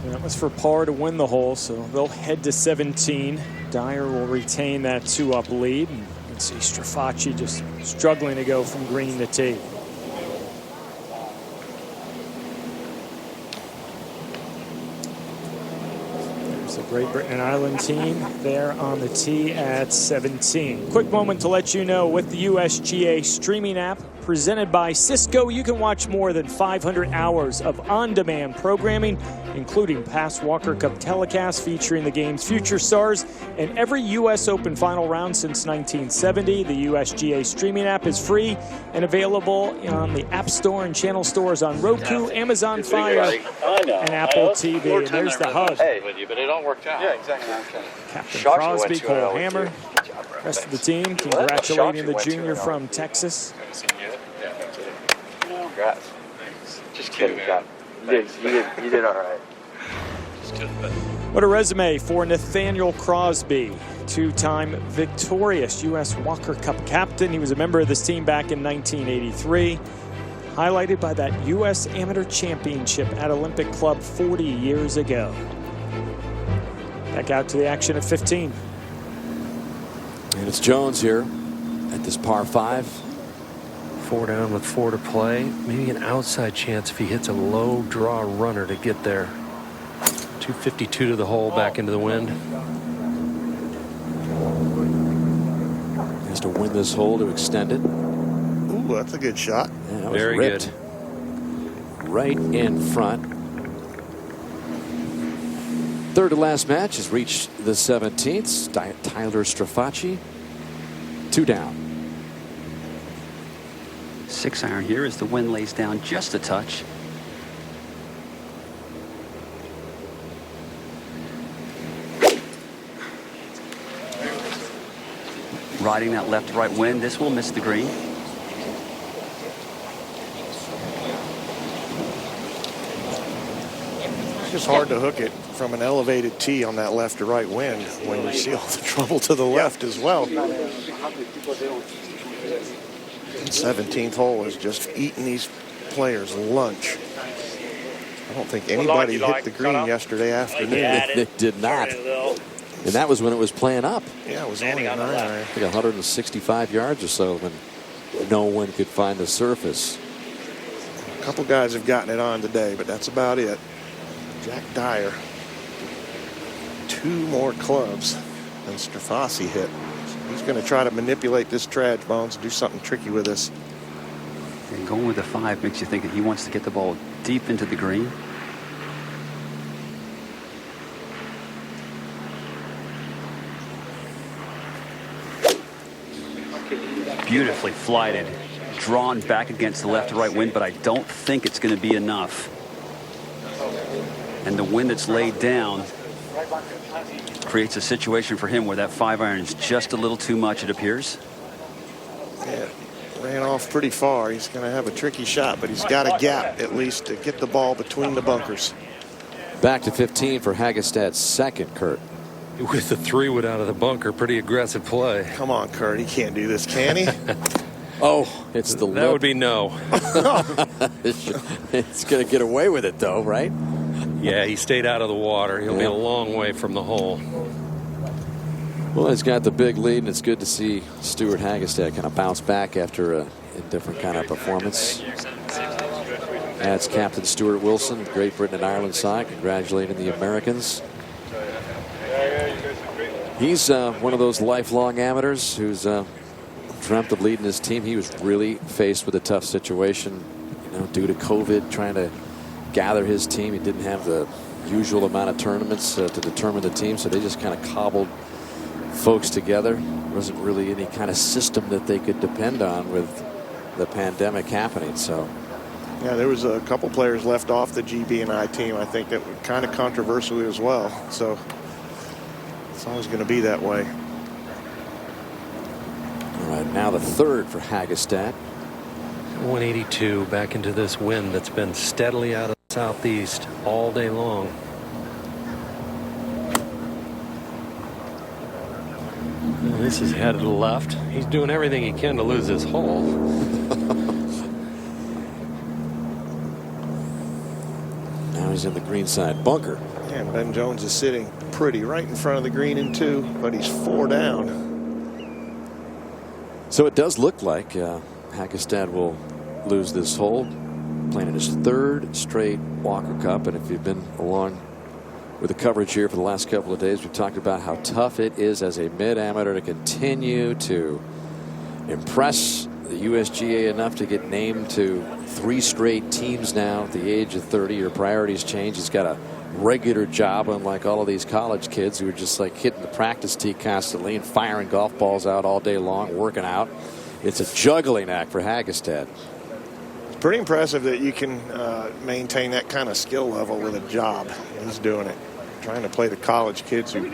That was for par to win the hole, so they'll head to 17. Dyer will retain that 2-up lead. And you can see Strafaci just struggling to go from green to tee. There's the Great Britain and Ireland team there on the tee at 17. Quick moment to let you know, with the USGA streaming app presented by Cisco, you can watch more than 500 hours of on-demand programming, including past Walker Cup telecasts featuring the game's future stars and every U.S. Open final round since 1970. The USGA streaming app is free and available on the App Store and channel stores on Roku, Amazon Fire, and Apple TV. And there's the hug. With you, but it all worked out. Yeah, exactly. Captain Crosby, Cole Hammer, rest of the team congratulating the junior from Texas. Congrats. Just kidding, man. You did all right. Just kidding. What a resume for Nathaniel Crosby, 2-time victorious U.S. Walker Cup captain. He was a member of this team back in 1983, highlighted by that U.S. Amateur Championship at Olympic Club 40 years ago. Back out to the action at 15. And it's Jones here at this par 5. 4 down with 4 to play. Maybe an outside chance if he hits a low draw runner to get there. 252 to the hole, back into the wind. He has to win this hole to extend it. Ooh, that's a good shot. Yeah, that was very ripped. Good. Right in front. Third to last match has reached the 17th. Tyler Strafaci, 2 down. 6-iron here as the wind lays down just a touch. Riding that left-right wind, this will miss the green. It's just hard to hook it from an elevated tee on that left to right wind when you see all the trouble to the left as well. 17th hole is just eating these players lunch. I don't think anybody hit the green yesterday afternoon. They did not. And that was when it was playing up. Yeah, it was only a 9-iron. I think 165 yards or so when no one could find the surface. A couple guys have gotten it on today, but that's about it. Jack Dyer, 2 more clubs than Strafaci hit. He's going to try to manipulate this trad, Bones, and do something tricky with this. And going with the 5 makes you think that he wants to get the ball deep into the green. Beautifully flighted, drawn back against the left to right wind, but I don't think it's going to be enough. And the wind that's laid down creates a situation for him where that 5-iron is just a little too much, it appears. Yeah, ran off pretty far. He's going to have a tricky shot, but he's got a gap at least to get the ball between the bunkers. Back to 15 for Hagestad's second, Kurt. With the 3-wood out of the bunker, pretty aggressive play. Come on, Kurt. He can't do this, can he? Oh, it's the That would be no. It's going to get away with it, though, right? Yeah, he stayed out of the water. He'll be a long way from the hole. Well, he's got the big lead, and it's good to see Stuart Hagestad kind of bounce back after a different kind of performance. That's Captain Stuart Wilson, Great Britain and Ireland side, congratulating the Americans. He's one of those lifelong amateurs who's dreamt of leading his team. He was really faced with a tough situation, due to COVID, trying to gather his team. He didn't have the usual amount of tournaments to determine the team, so they just kind of cobbled folks together. There wasn't really any kind of system that they could depend on with the pandemic happening. So yeah, there was a couple players left off the GB&I team, I think, that were kind of controversial as well. So it's always going to be that way. All right, now the third for Hagestad. 182 back into this wind that's been steadily out of the southeast all day long. And this is headed to the left. He's doing everything he can to lose this hole. Now he's in the green side bunker. Yeah, Ben Jones is sitting pretty right in front of the green in 2, but he's 4 down. So it does look like Hagestad will lose this hole, playing in his 3rd straight Walker Cup. And if you've been along with the coverage here for the last couple of days, we've talked about how tough it is as a mid-amateur to continue to impress the USGA enough to get named to 3 straight teams now at the age of 30. Your priorities change. He's got a regular job, unlike all of these college kids who are just like hitting the practice tee constantly and firing golf balls out all day long, working out. It's a juggling act for Hagestad. It's pretty impressive that you can maintain that kind of skill level with a job. He's doing it, trying to play the college kids who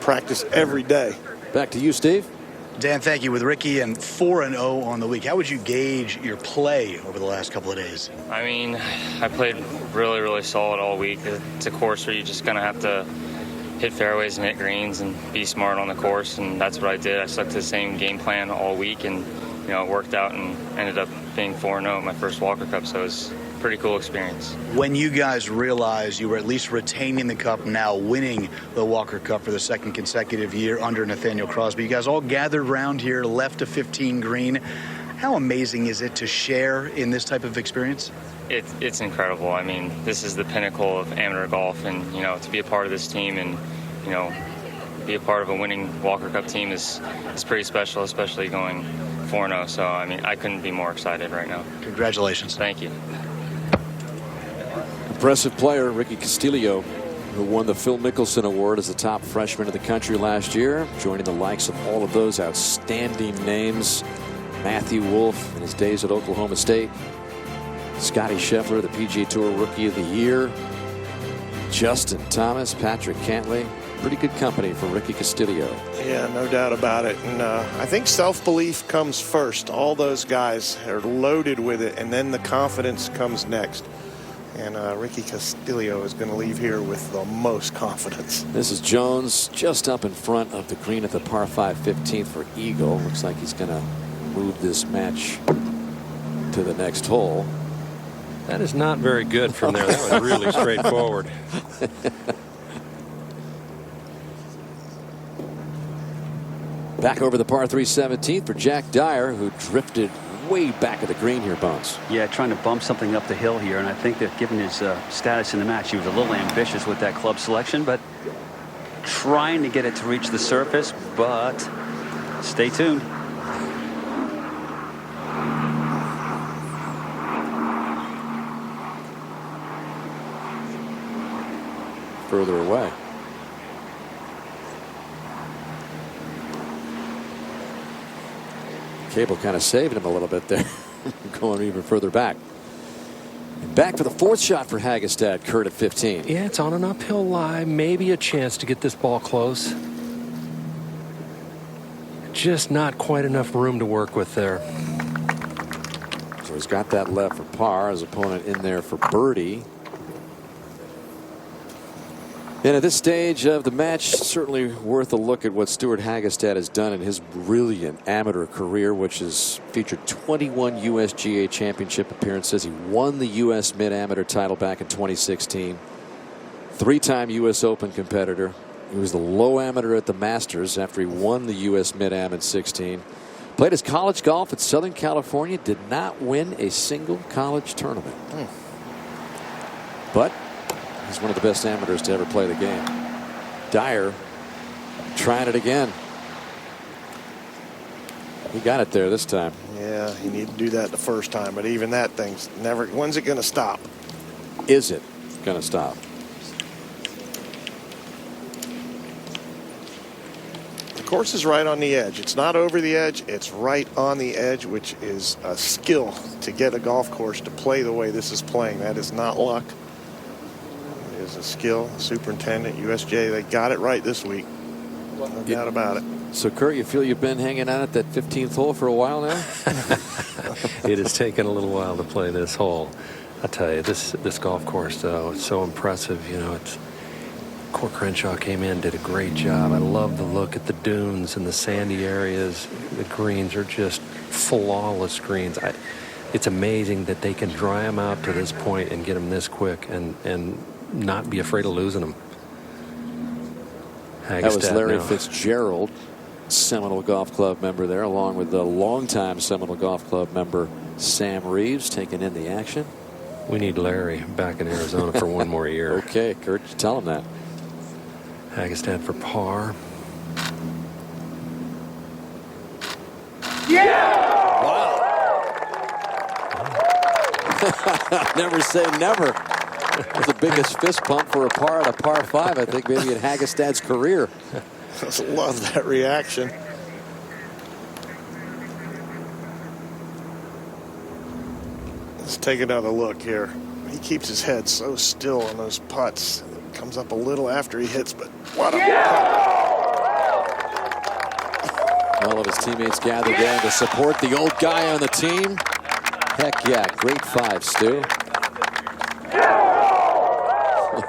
practice every day. Back to you, Steve. Dan, thank you. With Ricky and 4-0 on the week, how would you gauge your play over the last couple of days? I mean, I played really, really solid all week. It's a course where you're just going to have to hit fairways and hit greens and be smart on the course, and that's what I did. I stuck to the same game plan all week, and it worked out and ended up being 4-0 my first Walker Cup, so it was a pretty cool experience. When you guys realized you were at least retaining the cup, now winning the Walker Cup for the 2nd consecutive year under Nathaniel Crosby, you guys all gathered around here, left a 15 green. How amazing is it to share in this type of experience? It's incredible. I mean, this is the pinnacle of amateur golf, and to be a part of this team and be a part of a winning Walker Cup team is pretty special, especially going 4-0. So I mean, I couldn't be more excited right now. Congratulations. Thank you. Impressive player Ricky Castillo, who won the Phil Mickelson Award as the top freshman in the country last year, joining the likes of all of those outstanding names. Matthew Wolff in his days at Oklahoma State, Scotty Scheffler, the PGA Tour Rookie of the Year, Justin Thomas, Patrick Cantlay. Pretty good company for Ricky Castillo. Yeah, no doubt about it. And I think self-belief comes first. All those guys are loaded with it, and then the confidence comes next. And Ricky Castillo is going to leave here with the most confidence. This is Jones just up in front of the green at the par 5 15th for eagle. Looks like he's going to move this match to the next hole. That is not very good from there. That was really straightforward. Back over the par 3 17th for Jack Dyer, who drifted way back of the green here, Bones. Yeah, trying to bump something up the hill here, and I think that given his status in the match, he was a little ambitious with that club selection, but trying to get it to reach the surface. But stay tuned. Further away. Cable kind of saving him a little bit there, going even further back. And back for the 4th shot for Hagestad, Kurt at 15. Yeah, it's on an uphill lie, maybe a chance to get this ball close. Just not quite enough room to work with there. So he's got that left for par, his opponent in there for birdie. And at this stage of the match, certainly worth a look at what Stuart Hagestad has done in his brilliant amateur career, which has featured 21 USGA championship appearances. He won the U.S. mid-amateur title back in 2016. 3-time U.S. Open competitor. He was the low amateur at the Masters after he won the U.S. Mid-Am in 16. Played his college golf at Southern California. Did not win a single college tournament. But he's one of the best amateurs to ever play the game. Dyer trying it again. He got it there this time. Yeah, he needed to do that the first time, but even that thing's never. When's it going to stop? Is it going to stop? The course is right on the edge. It's not over the edge. It's right on the edge, which is a skill to get a golf course to play the way this is playing. That is not luck. It is a skill. Superintendent, USJ, they got it right this week. No doubt about it. So, Kurt, you feel you've been hanging out at that 15th hole for a while now? It has taken a little while to play this hole. I tell you, this golf course, though, it's so impressive. You know, it's Court Crenshaw came in, did a great job. I love the look at the dunes and the sandy areas. The greens are just flawless greens. It's amazing that they can dry them out to this point and get them this quick and not be afraid of losing them. That was Larry Fitzgerald, Seminole Golf Club member there, along with the longtime Seminole Golf Club member Sam Reeves taking in the action. We need Larry back in Arizona for one more year. Okay, Kurt, tell him that. Hagestad for par. Yeah! Wow. Never say never. That's the biggest fist pump for a par at a par 5, I think, maybe in Hagestad's career. Just love that reaction. Let's take another look here. He keeps his head so still on those putts. It comes up a little after he hits, but what a putt. All of his teammates gathered there to support the old guy on the team. Heck yeah, great 5, Stu.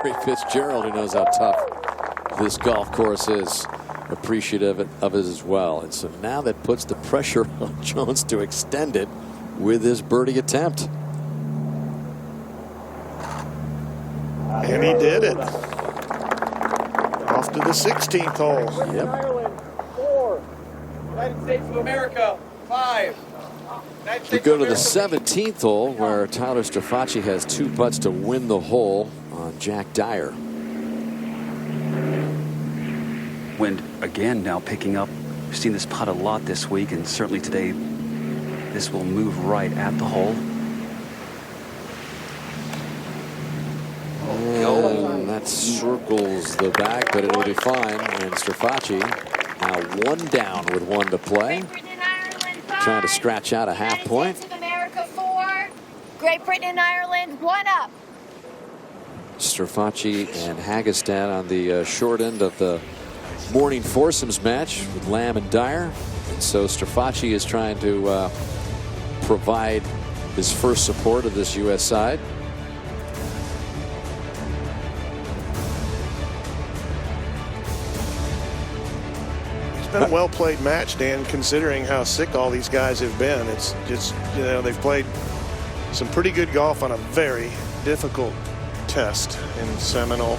Larry Fitzgerald, who knows how tough this golf course is, appreciative of it as well. And so now that puts the pressure on Jones to extend it with his birdie attempt. And he did it. Off to the 16th hole. Yep. Ireland, 4. United States of America, 5. We go to the 17th hole, where Tyler Strafacci has 2 putts to win the hole on Jack Dyer. Wind again now picking up. We've seen this putt a lot this week, and certainly today this will move right at the hole. And that circles the back, but it'll be fine. And Strafacci now 1 down with 1 to play. Trying to scratch out a half point. America 4. Great Britain and Ireland 1 up. Strafacci and Hagestad on the short end of the morning foursomes match with Lamb and Dyer. And so Strafacci is trying to provide his first support of this U.S. side. It's been a well-played match, Dan, considering how sick all these guys have been. It's just, you know, they've played some pretty good golf on a very difficult test in Seminole.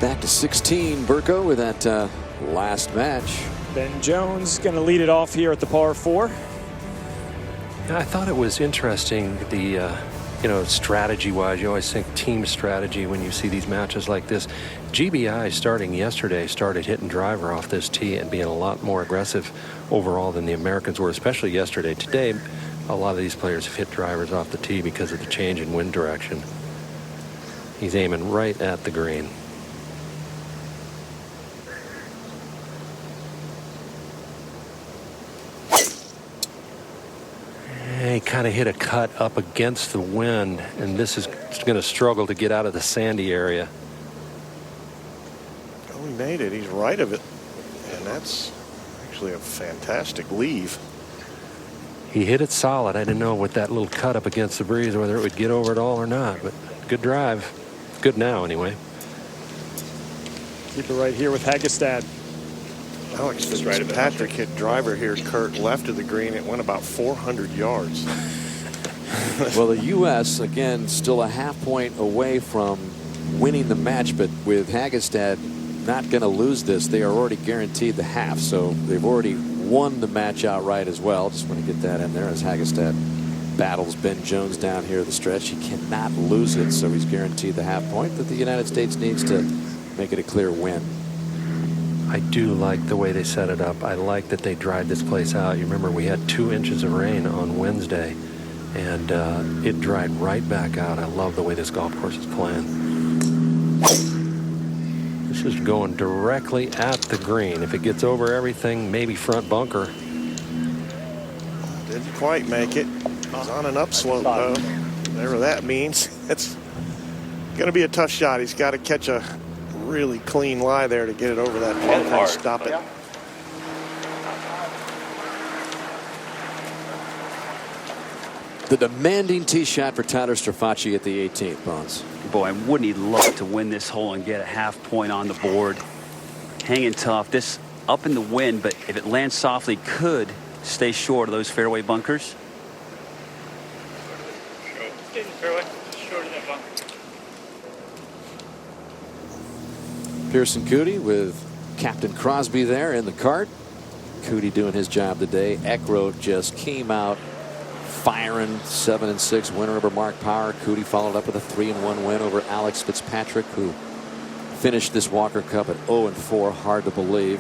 Back to 16, Burko, with that last match. Ben Jones going to lead it off here at the par 4. I thought it was interesting, the you know, strategy-wise, you always think team strategy when you see these matches like this. GBI starting yesterday started hitting driver off this tee and being a lot more aggressive overall than the Americans were, especially yesterday. Today, a lot of these players have hit drivers off the tee because of the change in wind direction. He's aiming right at the green. He kind of hit a cut up against the wind, and this is going to struggle to get out of the sandy area. Oh, he made it. He's right of it. And that's actually a fantastic leave. He hit it solid. I didn't know with that little cut up against the breeze whether it would get over it all or not, but good drive. Good now, anyway. Keep it right here with Hagestad. Alex Fitzpatrick hit driver here, Kurt, left of the green. It went about 400 yards. Well, the U.S. again still a half point away from winning the match, but with Hagestad not going to lose this, they are already guaranteed the half. So they've already won the match outright as well. Just want to get that in there as Hagestad battles Ben Jones down here at the stretch. He cannot lose it, so he's guaranteed the half point that the United States needs to make it a clear win. I do like the way they set it up. I like that they dried this place out. You remember we had 2 inches of rain on Wednesday, and it dried right back out. I love the way this golf course is playing. This is going directly at the green. If it gets over everything, maybe front bunker. Didn't quite make it. He's on an upslope, though. Whatever that means. It's going to be a tough shot. He's got to catch a really clean lie there to get it over that bunker and stop it. The demanding tee shot for Tyler Strafacci at the 18th, Bonds. Boy, wouldn't he love to win this hole and get a half point on the board. Hanging tough. This up in the wind, but if it lands softly, could stay short of those fairway bunkers. Pearson Coody with Captain Crosby there in the cart. Coody doing his job today. Eckroat just came out firing. 7-6 winner over Mark Power. Coody followed up with a 3-1 win over Alex Fitzpatrick, who finished this Walker Cup at 0-4. Hard to believe.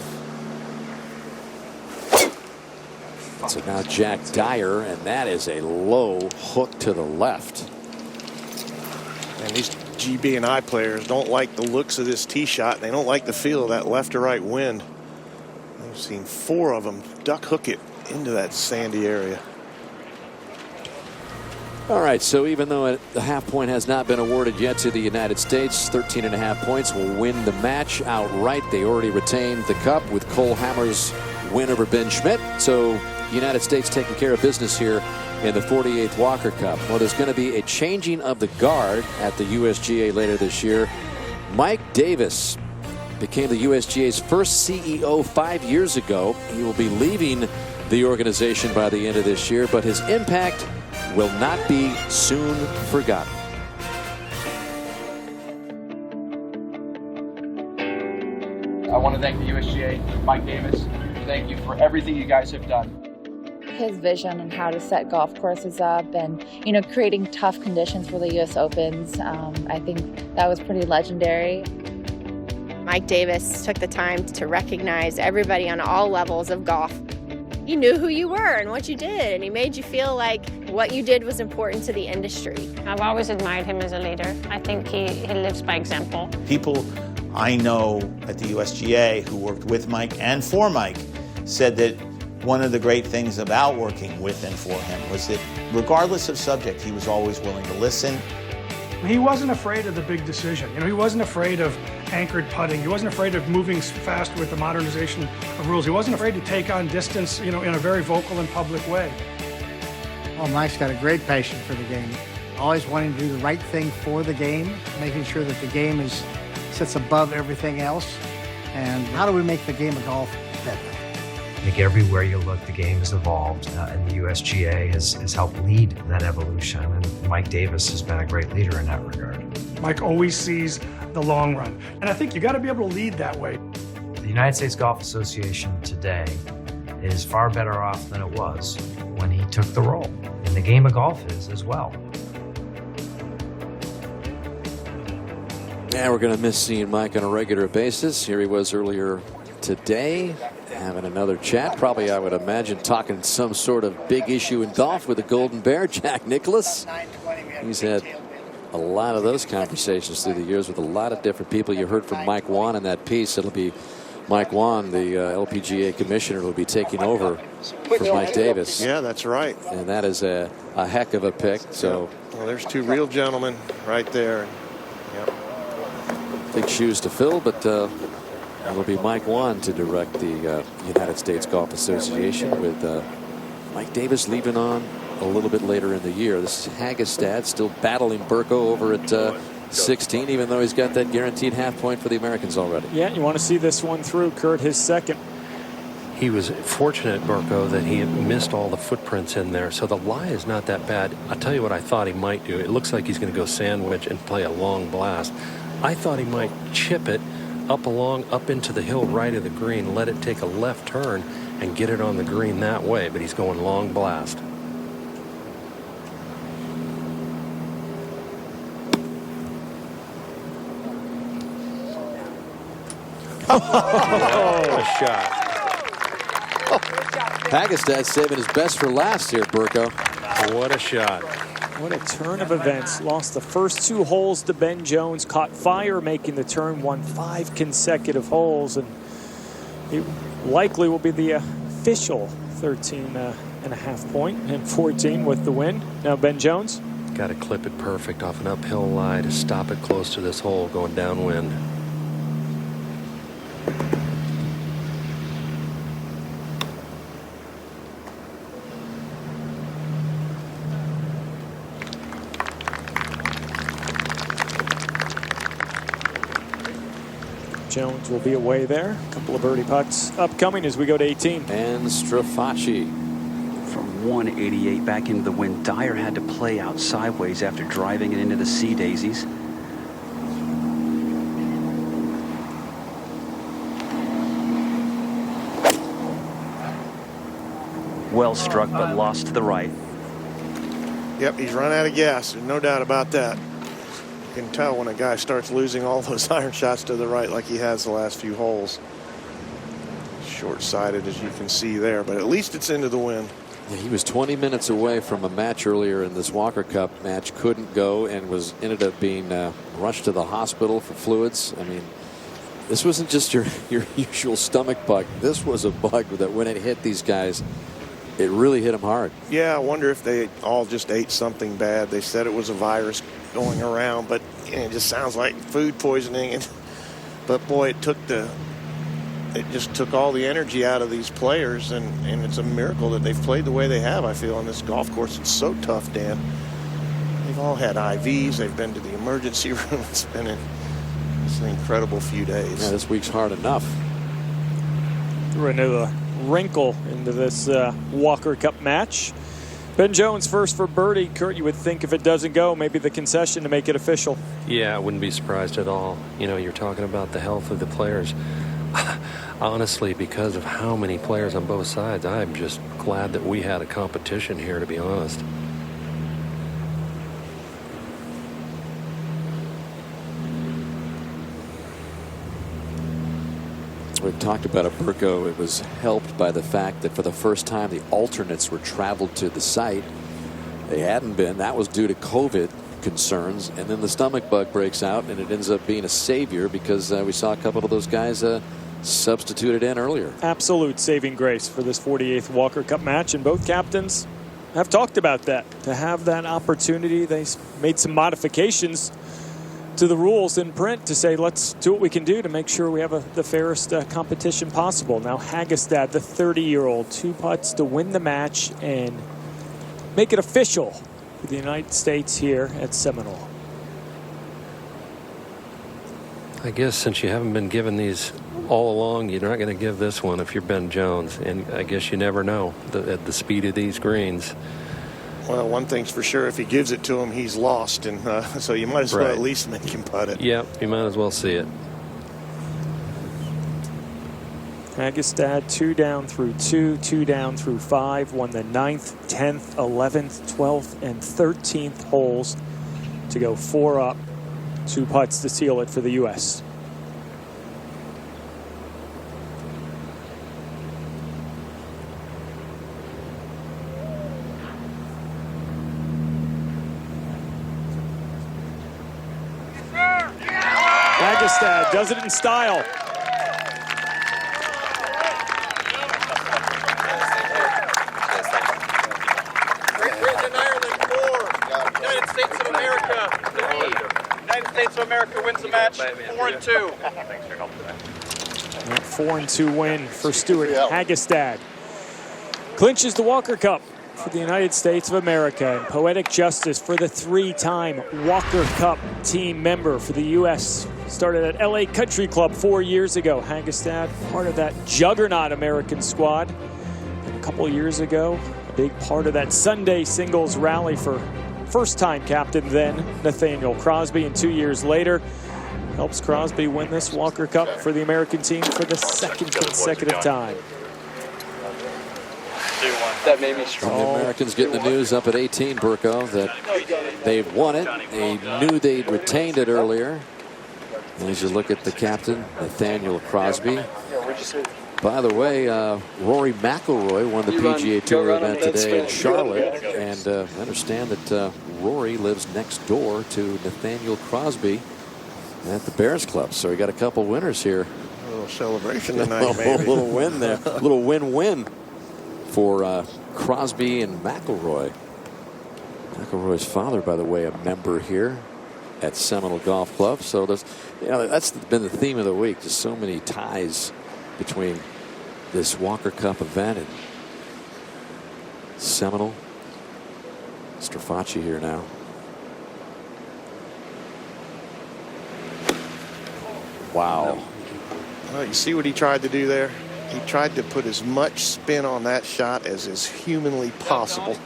So now Jack Dyer, and that is a low hook to the left. And these GB&I players don't like the looks of this tee shot. They don't like the feel of that left to right wind. I've seen 4 of them duck hook it into that sandy area. All right, so even though the half point has not been awarded yet to the United States, 13.5 points will win the match outright. They already retained the cup with Cole Hammer's win over Ben Schmidt. So United States taking care of business here in the 48th Walker Cup. Well, there's going to be a changing of the guard at the USGA later this year. Mike Davis became the USGA's first CEO 5 years ago. He will be leaving the organization by the end of this year, but his impact will not be soon forgotten. I want to thank the USGA, Mike Davis. Thank you for everything you guys have done. His vision on how to set golf courses up and, creating tough conditions for the U.S. Opens. I think that was pretty legendary. Mike Davis took the time to recognize everybody on all levels of golf. He knew who you were and what you did, and he made you feel like what you did was important to the industry. I've always admired him as a leader. I think he lives by example. People I know at the USGA who worked with Mike and for Mike said that one of the great things about working with and for him was that regardless of subject, he was always willing to listen. He wasn't afraid of the big decision. He wasn't afraid of anchored putting. He wasn't afraid of moving fast with the modernization of rules. He wasn't afraid to take on distance, in a very vocal and public way. Well, Mike's got a great passion for the game. Always wanting to do the right thing for the game, making sure that the game sits above everything else. And how do we make the game of golf better? I think everywhere you look, the game has evolved, and the USGA has helped lead that evolution. And Mike Davis has been a great leader in that regard. Mike always sees the long run. And I think you got to be able to lead that way. The United States Golf Association today is far better off than it was when he took the role. And the game of golf is as well. Yeah, we're going to miss seeing Mike on a regular basis. Here he was earlier today, having another chat. Probably, I would imagine, talking some sort of big issue in golf with the Golden Bear, Jack Nicklaus. He's had a lot of those conversations through the years with a lot of different people. You heard from Mike Wan in that piece. It'll be Mike Wan, the LPGA commissioner, will be taking over for Mike Davis. Yeah, that's right. And that is a heck of a pick. So, well, there's 2 real gentlemen right there. Yep. Big shoes to fill, but it'll be Mike Wan to direct the United States Golf Association, with Mike Davis leaving on a little bit later in the year. This is Hagestad still battling Burko over at 16, even though he's got that guaranteed half point for the Americans already. Yeah, you want to see this one through, Kurt, his second. He was fortunate, Burko, that he missed all the footprints in there. So the lie is not that bad. I'll tell you what I thought he might do. It looks like he's going to go sandwich and play a long blast. I thought he might chip it up into the hill right of the green, let it take a left turn and get it on the green that way, but he's going long blast. What a shot. Hagestad saving his best for last here, Burko. What a shot. What a turn of events. Lost the first 2 holes to Ben Jones. Caught fire making the turn. Won 5 consecutive holes. And he likely will be the official 13.5 point and 14 with the win. Now Ben Jones. Got to clip it perfect off an uphill lie to stop it close to this hole going downwind. Jones will be away there. A couple of birdie putts upcoming as we go to 18. And Strafaci. From 188 back into the wind. Dyer had to play out sideways after driving it into the sea daisies. Well struck, but lost to the right. Yep, he's run out of gas. There's no doubt about that. You can tell when a guy starts losing all those iron shots to the right like he has the last few holes. Short-sighted, as you can see there, but at least it's into the wind. Yeah, he was 20 minutes away from a match earlier in this Walker Cup match. Couldn't go and ended up being rushed to the hospital for fluids. I mean, this wasn't just your usual stomach bug. This was a bug that when it hit these guys, it really hit them hard. Yeah, I wonder if they all just ate something bad. They said it was a virus going around, but it just sounds like food poisoning. But boy, it just took all the energy out of these players, and it's a miracle that they've played the way they have, I feel, on this golf course. It's so tough, Dan. They've all had IVs. They've been to the emergency room. It's been an incredible few days. Yeah, this week's hard enough. We're another wrinkle into this Walker Cup match. Ben Jones first for birdie. Kurt, you would think if it doesn't go, maybe the concession to make it official. Yeah, I wouldn't be surprised at all. You know, you're talking about the health of the players. Honestly, because of how many players on both sides, I'm just glad that we had a competition here, to be honest. We've talked about it, Burko. It was helped by the fact that for the first time the alternates were traveled to the site. They hadn't been. That was due to COVID concerns. And then the stomach bug breaks out, and it ends up being a savior because we saw a couple of those guys substituted in earlier. Absolute saving grace for this 48th Walker Cup match, and both captains have talked about that. To have that opportunity, they made some modifications to the rules in print to say, let's do what we can do to make sure we have the fairest competition possible. Now Hagestad, the 30-year-old, 2 putts to win the match and make it official for the United States here at Seminole. I guess since you haven't been given these all along, you're not going to give this one if you're Ben Jones. And I guess you never know at the speed of these greens. Well, one thing's for sure, if he gives it to him, he's lost. And so you might as well at least make him putt it. Yep, you might as well see it. Hagestad 2 down through 2, 2 down through 5, won the 9th, 10th, 11th, 12th, and 13th holes to go 4 up, 2 putts to seal it for the U.S. Hagestad does it in style. Great Britain and Ireland 4, United States of America 3. United States of America wins the match 4-2. 4-2 win for Stuart Hagestad. Clinches the Walker Cup for the United States of America, and poetic justice for the 3-time Walker Cup team member for the U.S. Started at LA Country Club 4 years ago. Hagestad, part of that juggernaut American squad. And a couple years ago, a big part of that Sunday singles rally for first-time captain then, Nathaniel Crosby. And 2 years later, helps Crosby win this Walker Cup for the American team for the second consecutive time. That made me strong. The Americans getting the news up at 18, Burko, that they've won it. They knew they'd retained it earlier. And as you look at the captain, Nathaniel Crosby. By the way, Rory McIlroy won the PGA Tour event today in Charlotte. And I understand that Rory lives next door to Nathaniel Crosby at the Bears Club. So we got a couple winners here. A little celebration tonight, maybe. A little win there. A little win-win for Crosby and McIlroy. McIlroy's father, by the way, a member here at Seminole Golf Club. So there's, that's been the theme of the week. Just so many ties between this Walker Cup event and Seminole. Strafaci here now. Wow. Well, you see what he tried to do there? He tried to put as much spin on that shot as is humanly possible.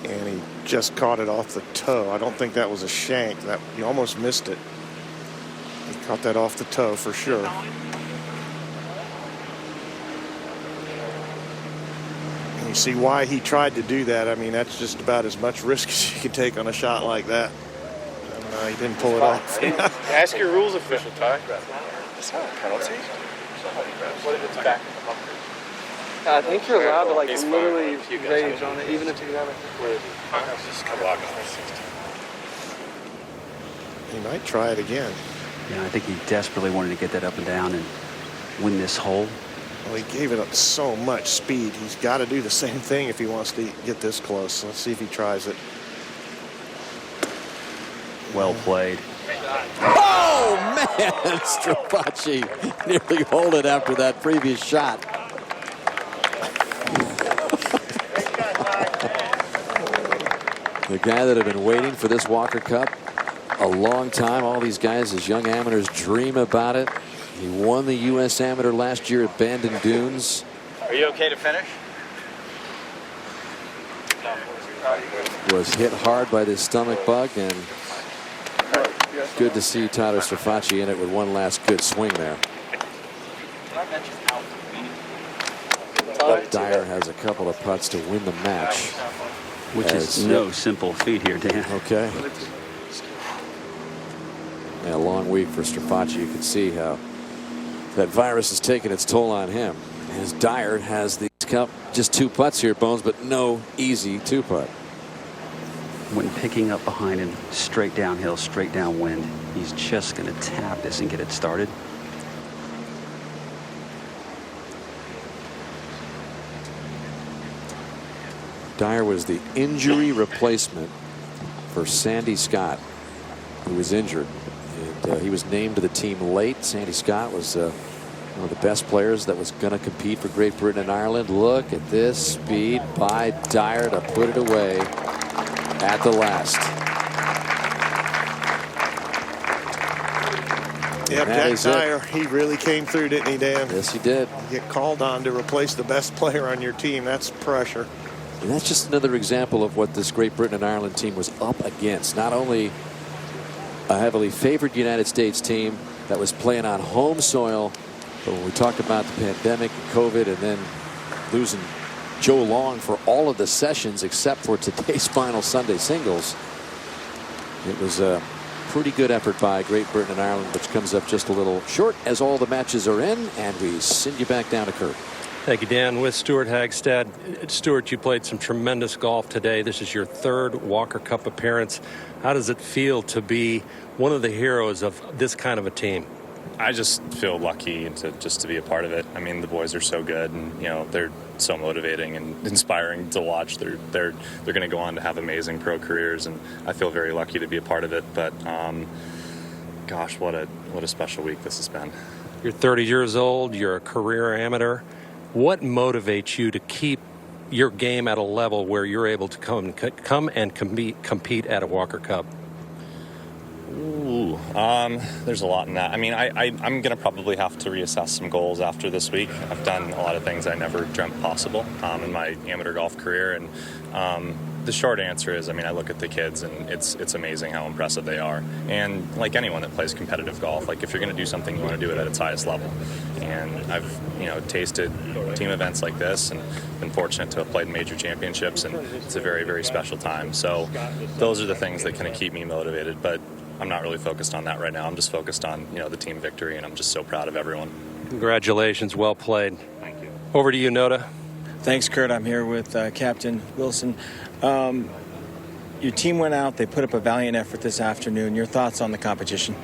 And he just caught it off the toe. I don't think that was a shank. That he almost missed it. He caught that off the toe for sure. And you see why he tried to do that. I mean, that's just about as much risk as you can take on a shot like that. And, he didn't pull it off. Ask your rules official, Ty. It's not a penalty. What if it's back? I think you're allowed to like literally rage on it, even if you haven't. Just come walk on 16. He might try it again. Yeah, I think he desperately wanted to get that up and down and win this hole. Well, he gave it up so much speed. He's got to do the same thing if he wants to get this close. Let's see if he tries it. Well played. Oh, man! Strafaci nearly hold it after that previous shot. The guy that had been waiting for this Walker Cup a long time. All these guys as young amateurs dream about it. He won the U.S. Amateur last year at Bandon Dunes. Are you okay to finish? Was hit hard by this stomach bug, and good to see Tyler Strafaci in it with one last good swing there. Dyer has a couple of putts to win the match. Which is no simple feat here, Dan. Okay. Yeah, a long week for Strafaci. You can see how that virus has taken its toll on him. As Dyer has the cup, just 2 putts here, Bones, but no easy 2-putt. When picking up behind him, straight downhill, straight downwind, he's just going to tap this and get it started. Dyer was the injury replacement for Sandy Scott, who was injured. And he was named to the team late. Sandy Scott was one of the best players that was going to compete for Great Britain and Ireland. Look at this speed by Dyer to put it away at the last. Yeah, Jack Dyer, he really came through, didn't he, Dan? Yes, he did. You get called on to replace the best player on your team. That's pressure. And that's just another example of what this Great Britain and Ireland team was up against. Not only a heavily favored United States team that was playing on home soil, but when we talk about the pandemic and COVID and then losing Joe Long for all of the sessions except for today's final Sunday singles, it was a pretty good effort by Great Britain and Ireland, which comes up just a little short as all the matches are in, and we send you back down to Kurt. Thank you, Dan. With Stuart Hagstad. Stuart, you played some tremendous golf today. This is your 3rd Walker Cup appearance. How does it feel to be one of the heroes of this kind of a team? I just feel lucky to be a part of it. I mean, the boys are so good, and they're so motivating and inspiring to watch. They're going to go on to have amazing pro careers, and I feel very lucky to be a part of it. But gosh, what a special week this has been. You're 30 years old. You're a career amateur. What motivates you to keep your game at a level where you're able to come and compete at a Walker Cup? There's a lot in that. I mean, I'm going to probably have to reassess some goals after this week. I've done a lot of things I never dreamt possible in my amateur golf career, and the short answer is, I mean, I look at the kids and it's amazing how impressive they are. And like anyone that plays competitive golf, like if you're going to do something, you want to do it at its highest level. And I've, tasted team events like this and been fortunate to have played major championships, and it's a very, very special time. So those are the things that kind of keep me motivated, but I'm not really focused on that right now. I'm just focused on, the team victory, and I'm just so proud of everyone. Congratulations. Well played. Thank you. Over to you, Noda. Thanks, Kurt. I'm here with Captain Wilson. Your team went out. They put up a valiant effort this afternoon. Your thoughts on the competition?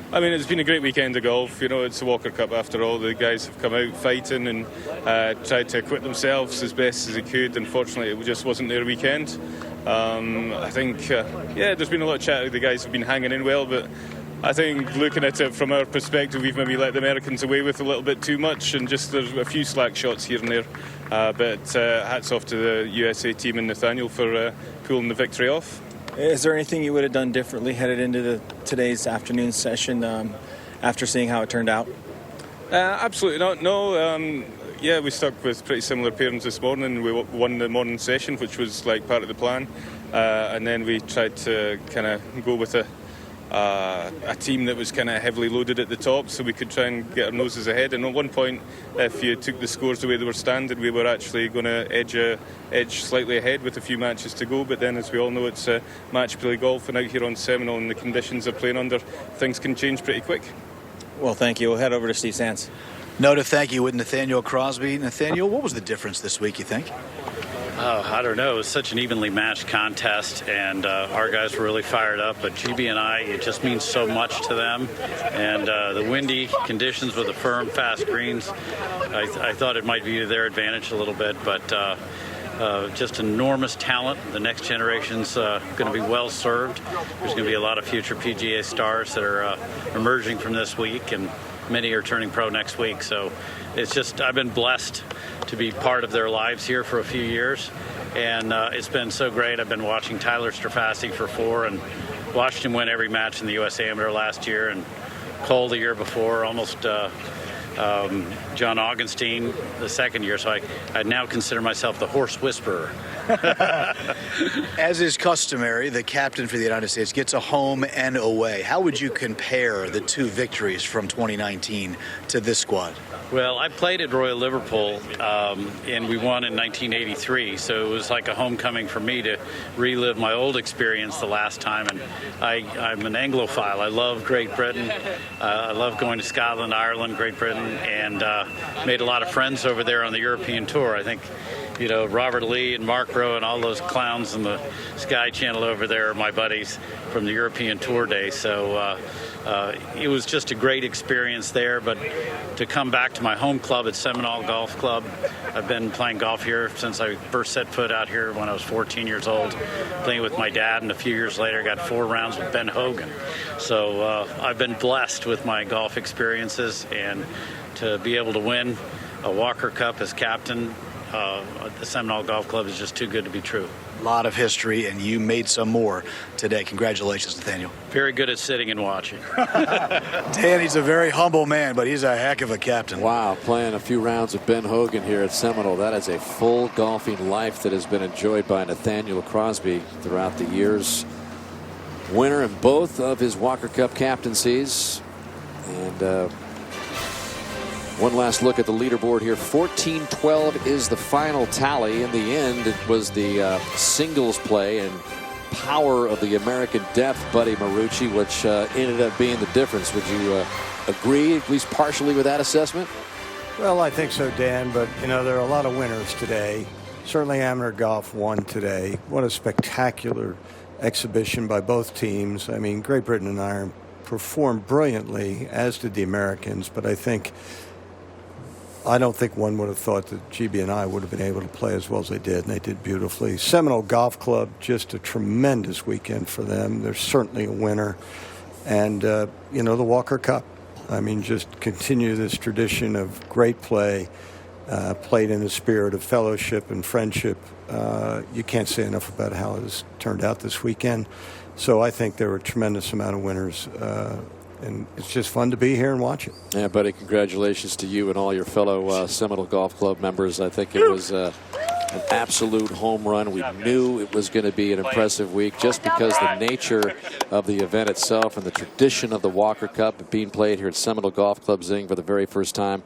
I mean, it's been a great weekend of golf. It's the Walker Cup after all. The guys have come out fighting and tried to acquit themselves as best as they could. Unfortunately, it just wasn't their weekend. I think, there's been a lot of chat. The guys have been hanging in well, but I think looking at it from our perspective, we've maybe let the Americans away with a little bit too much, and just there's a few slack shots here and there. But hats off to the USA team and Nathaniel for pulling the victory off. Is there anything you would have done differently headed into today's afternoon session after seeing how it turned out? Absolutely not. No. We stuck with pretty similar pairings this morning. We won the morning session, which was like part of the plan, and then we tried to kind of go with a team that was kind of heavily loaded at the top, so we could try and get our noses ahead. And at one point, if you took the scores the way they were standing, we were actually going to edge slightly ahead with a few matches to go. But then, as we all know, it's match play golf, and out here on Seminole, and the conditions they're playing under, things can change pretty quick. Well, thank you. We'll head over to Steve Sands. Noda, thank you, with Nathaniel Crosby. Nathaniel, what was the difference this week, you think? I don't know. It was such an evenly matched contest, and our guys were really fired up. But GB&I, it just means so much to them. And the windy conditions with the firm, fast greens, I thought it might be to their advantage a little bit. But just enormous talent. The next generation's going to be well served. There's going to be a lot of future PGA stars that are emerging from this week, and many are turning pro next week. So it's just, I've been blessed to be part of their lives here for a few years, and it's been so great. I've been watching Tyler Strafassi for 4 and watched him win every match in the U.S. Amateur last year, and Cole the year before, almost John Augenstein the second year. So I now consider myself the horse whisperer. As is customary, the captain for the United States gets a home and away. How would you compare the two victories from 2019 to this squad? Well, I played at Royal Liverpool, and we won in 1983, so it was like a homecoming for me to relive my old experience the last time. And I'm an Anglophile. I love Great Britain. I love going to Scotland, Ireland, Great Britain, and made a lot of friends over there on the European tour. I think, Robert Lee and Mark Rowe and all those clowns in the Sky Channel over there are my buddies from the European tour days. So it was just a great experience there. But to come back to my home club at Seminole Golf Club, I've been playing golf here since I first set foot out here when I was 14 years old, playing with my dad, and a few years later got 4 rounds with Ben Hogan. So I've been blessed with my golf experiences, and to be able to win a Walker Cup as captain at the Seminole Golf Club is just too good to be true. A lot of history, and you made some more today. Congratulations, Nathaniel. Very good at sitting and watching. Danny's a very humble man, but he's a heck of a captain. Wow, playing a few rounds with Ben Hogan here at Seminole. That is a full golfing life that has been enjoyed by Nathaniel Crosby throughout the years. Winner in both of his Walker Cup captaincies. And one last look at the leaderboard here. 14-12 is the final tally. In the end, it was the singles play and power of the American depth, Buddy Marucci, which ended up being the difference. Would you agree, at least partially, with that assessment? Well, I think so, Dan, but, there are a lot of winners today. Certainly amateur golf won today. What a spectacular exhibition by both teams. I mean, Great Britain and Ireland performed brilliantly, as did the Americans, but I don't think one would have thought that GB&I would have been able to play as well as they did, and they did beautifully. Seminole Golf Club, just a tremendous weekend for them. They're certainly a winner. And, the Walker Cup, just continue this tradition of great play, played in the spirit of fellowship and friendship. You can't say enough about how it has turned out this weekend. So I think there were a tremendous amount of winners. And it's just fun to be here and watch it. Yeah, buddy, congratulations to you and all your fellow Seminole Golf Club members. I think it was an absolute home run. We knew it was going to be an impressive week just because the nature of the event itself and the tradition of the Walker Cup being played here at Seminole Golf Club Zing for the very first time.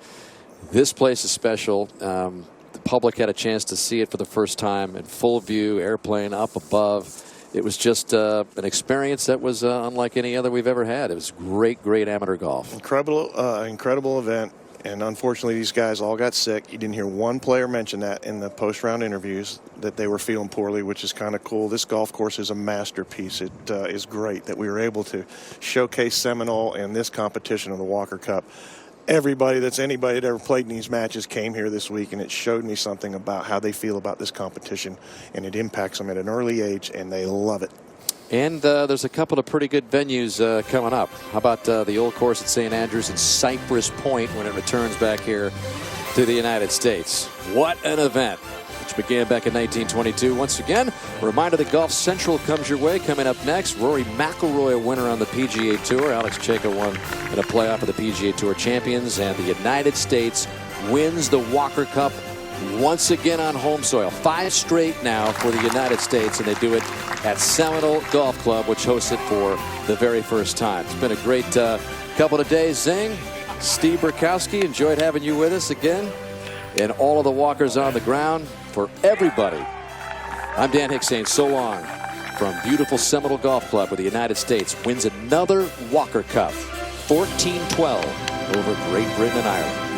This place is special. The public had a chance to see it for the first time in full view, airplane up above. It was just an experience that was unlike any other we've ever had. It was great, great amateur golf. Incredible event. And unfortunately, these guys all got sick. You didn't hear one player mention that in the post-round interviews, that they were feeling poorly, which is kind of cool. This golf course is a masterpiece. It is great that we were able to showcase Seminole in this competition of the Walker Cup. Anybody that ever played in these matches came here this week, and it showed me something about how they feel about this competition, and it impacts them at an early age, and they love it. And there's a couple of pretty good venues coming up. How about the old course at St. Andrews and Cypress Point when it returns back here to the United States? What an event, which began back in 1922. Once again, a reminder that Golf Central comes your way. Coming up next, Rory McIlroy, a winner on the PGA Tour. Alex Cejka won in a playoff of the PGA Tour champions. And the United States wins the Walker Cup once again on home soil. 5 straight now for the United States, and they do it at Seminole Golf Club, which hosts it for the very first time. It's been a great couple of days, Zing. Steve Burkowski, enjoyed having you with us again. And all of the walkers on the ground. For everybody, I'm Dan Hicks saying so long from beautiful Seminole Golf Club, where the United States wins another Walker Cup, 14-12 over Great Britain and Ireland.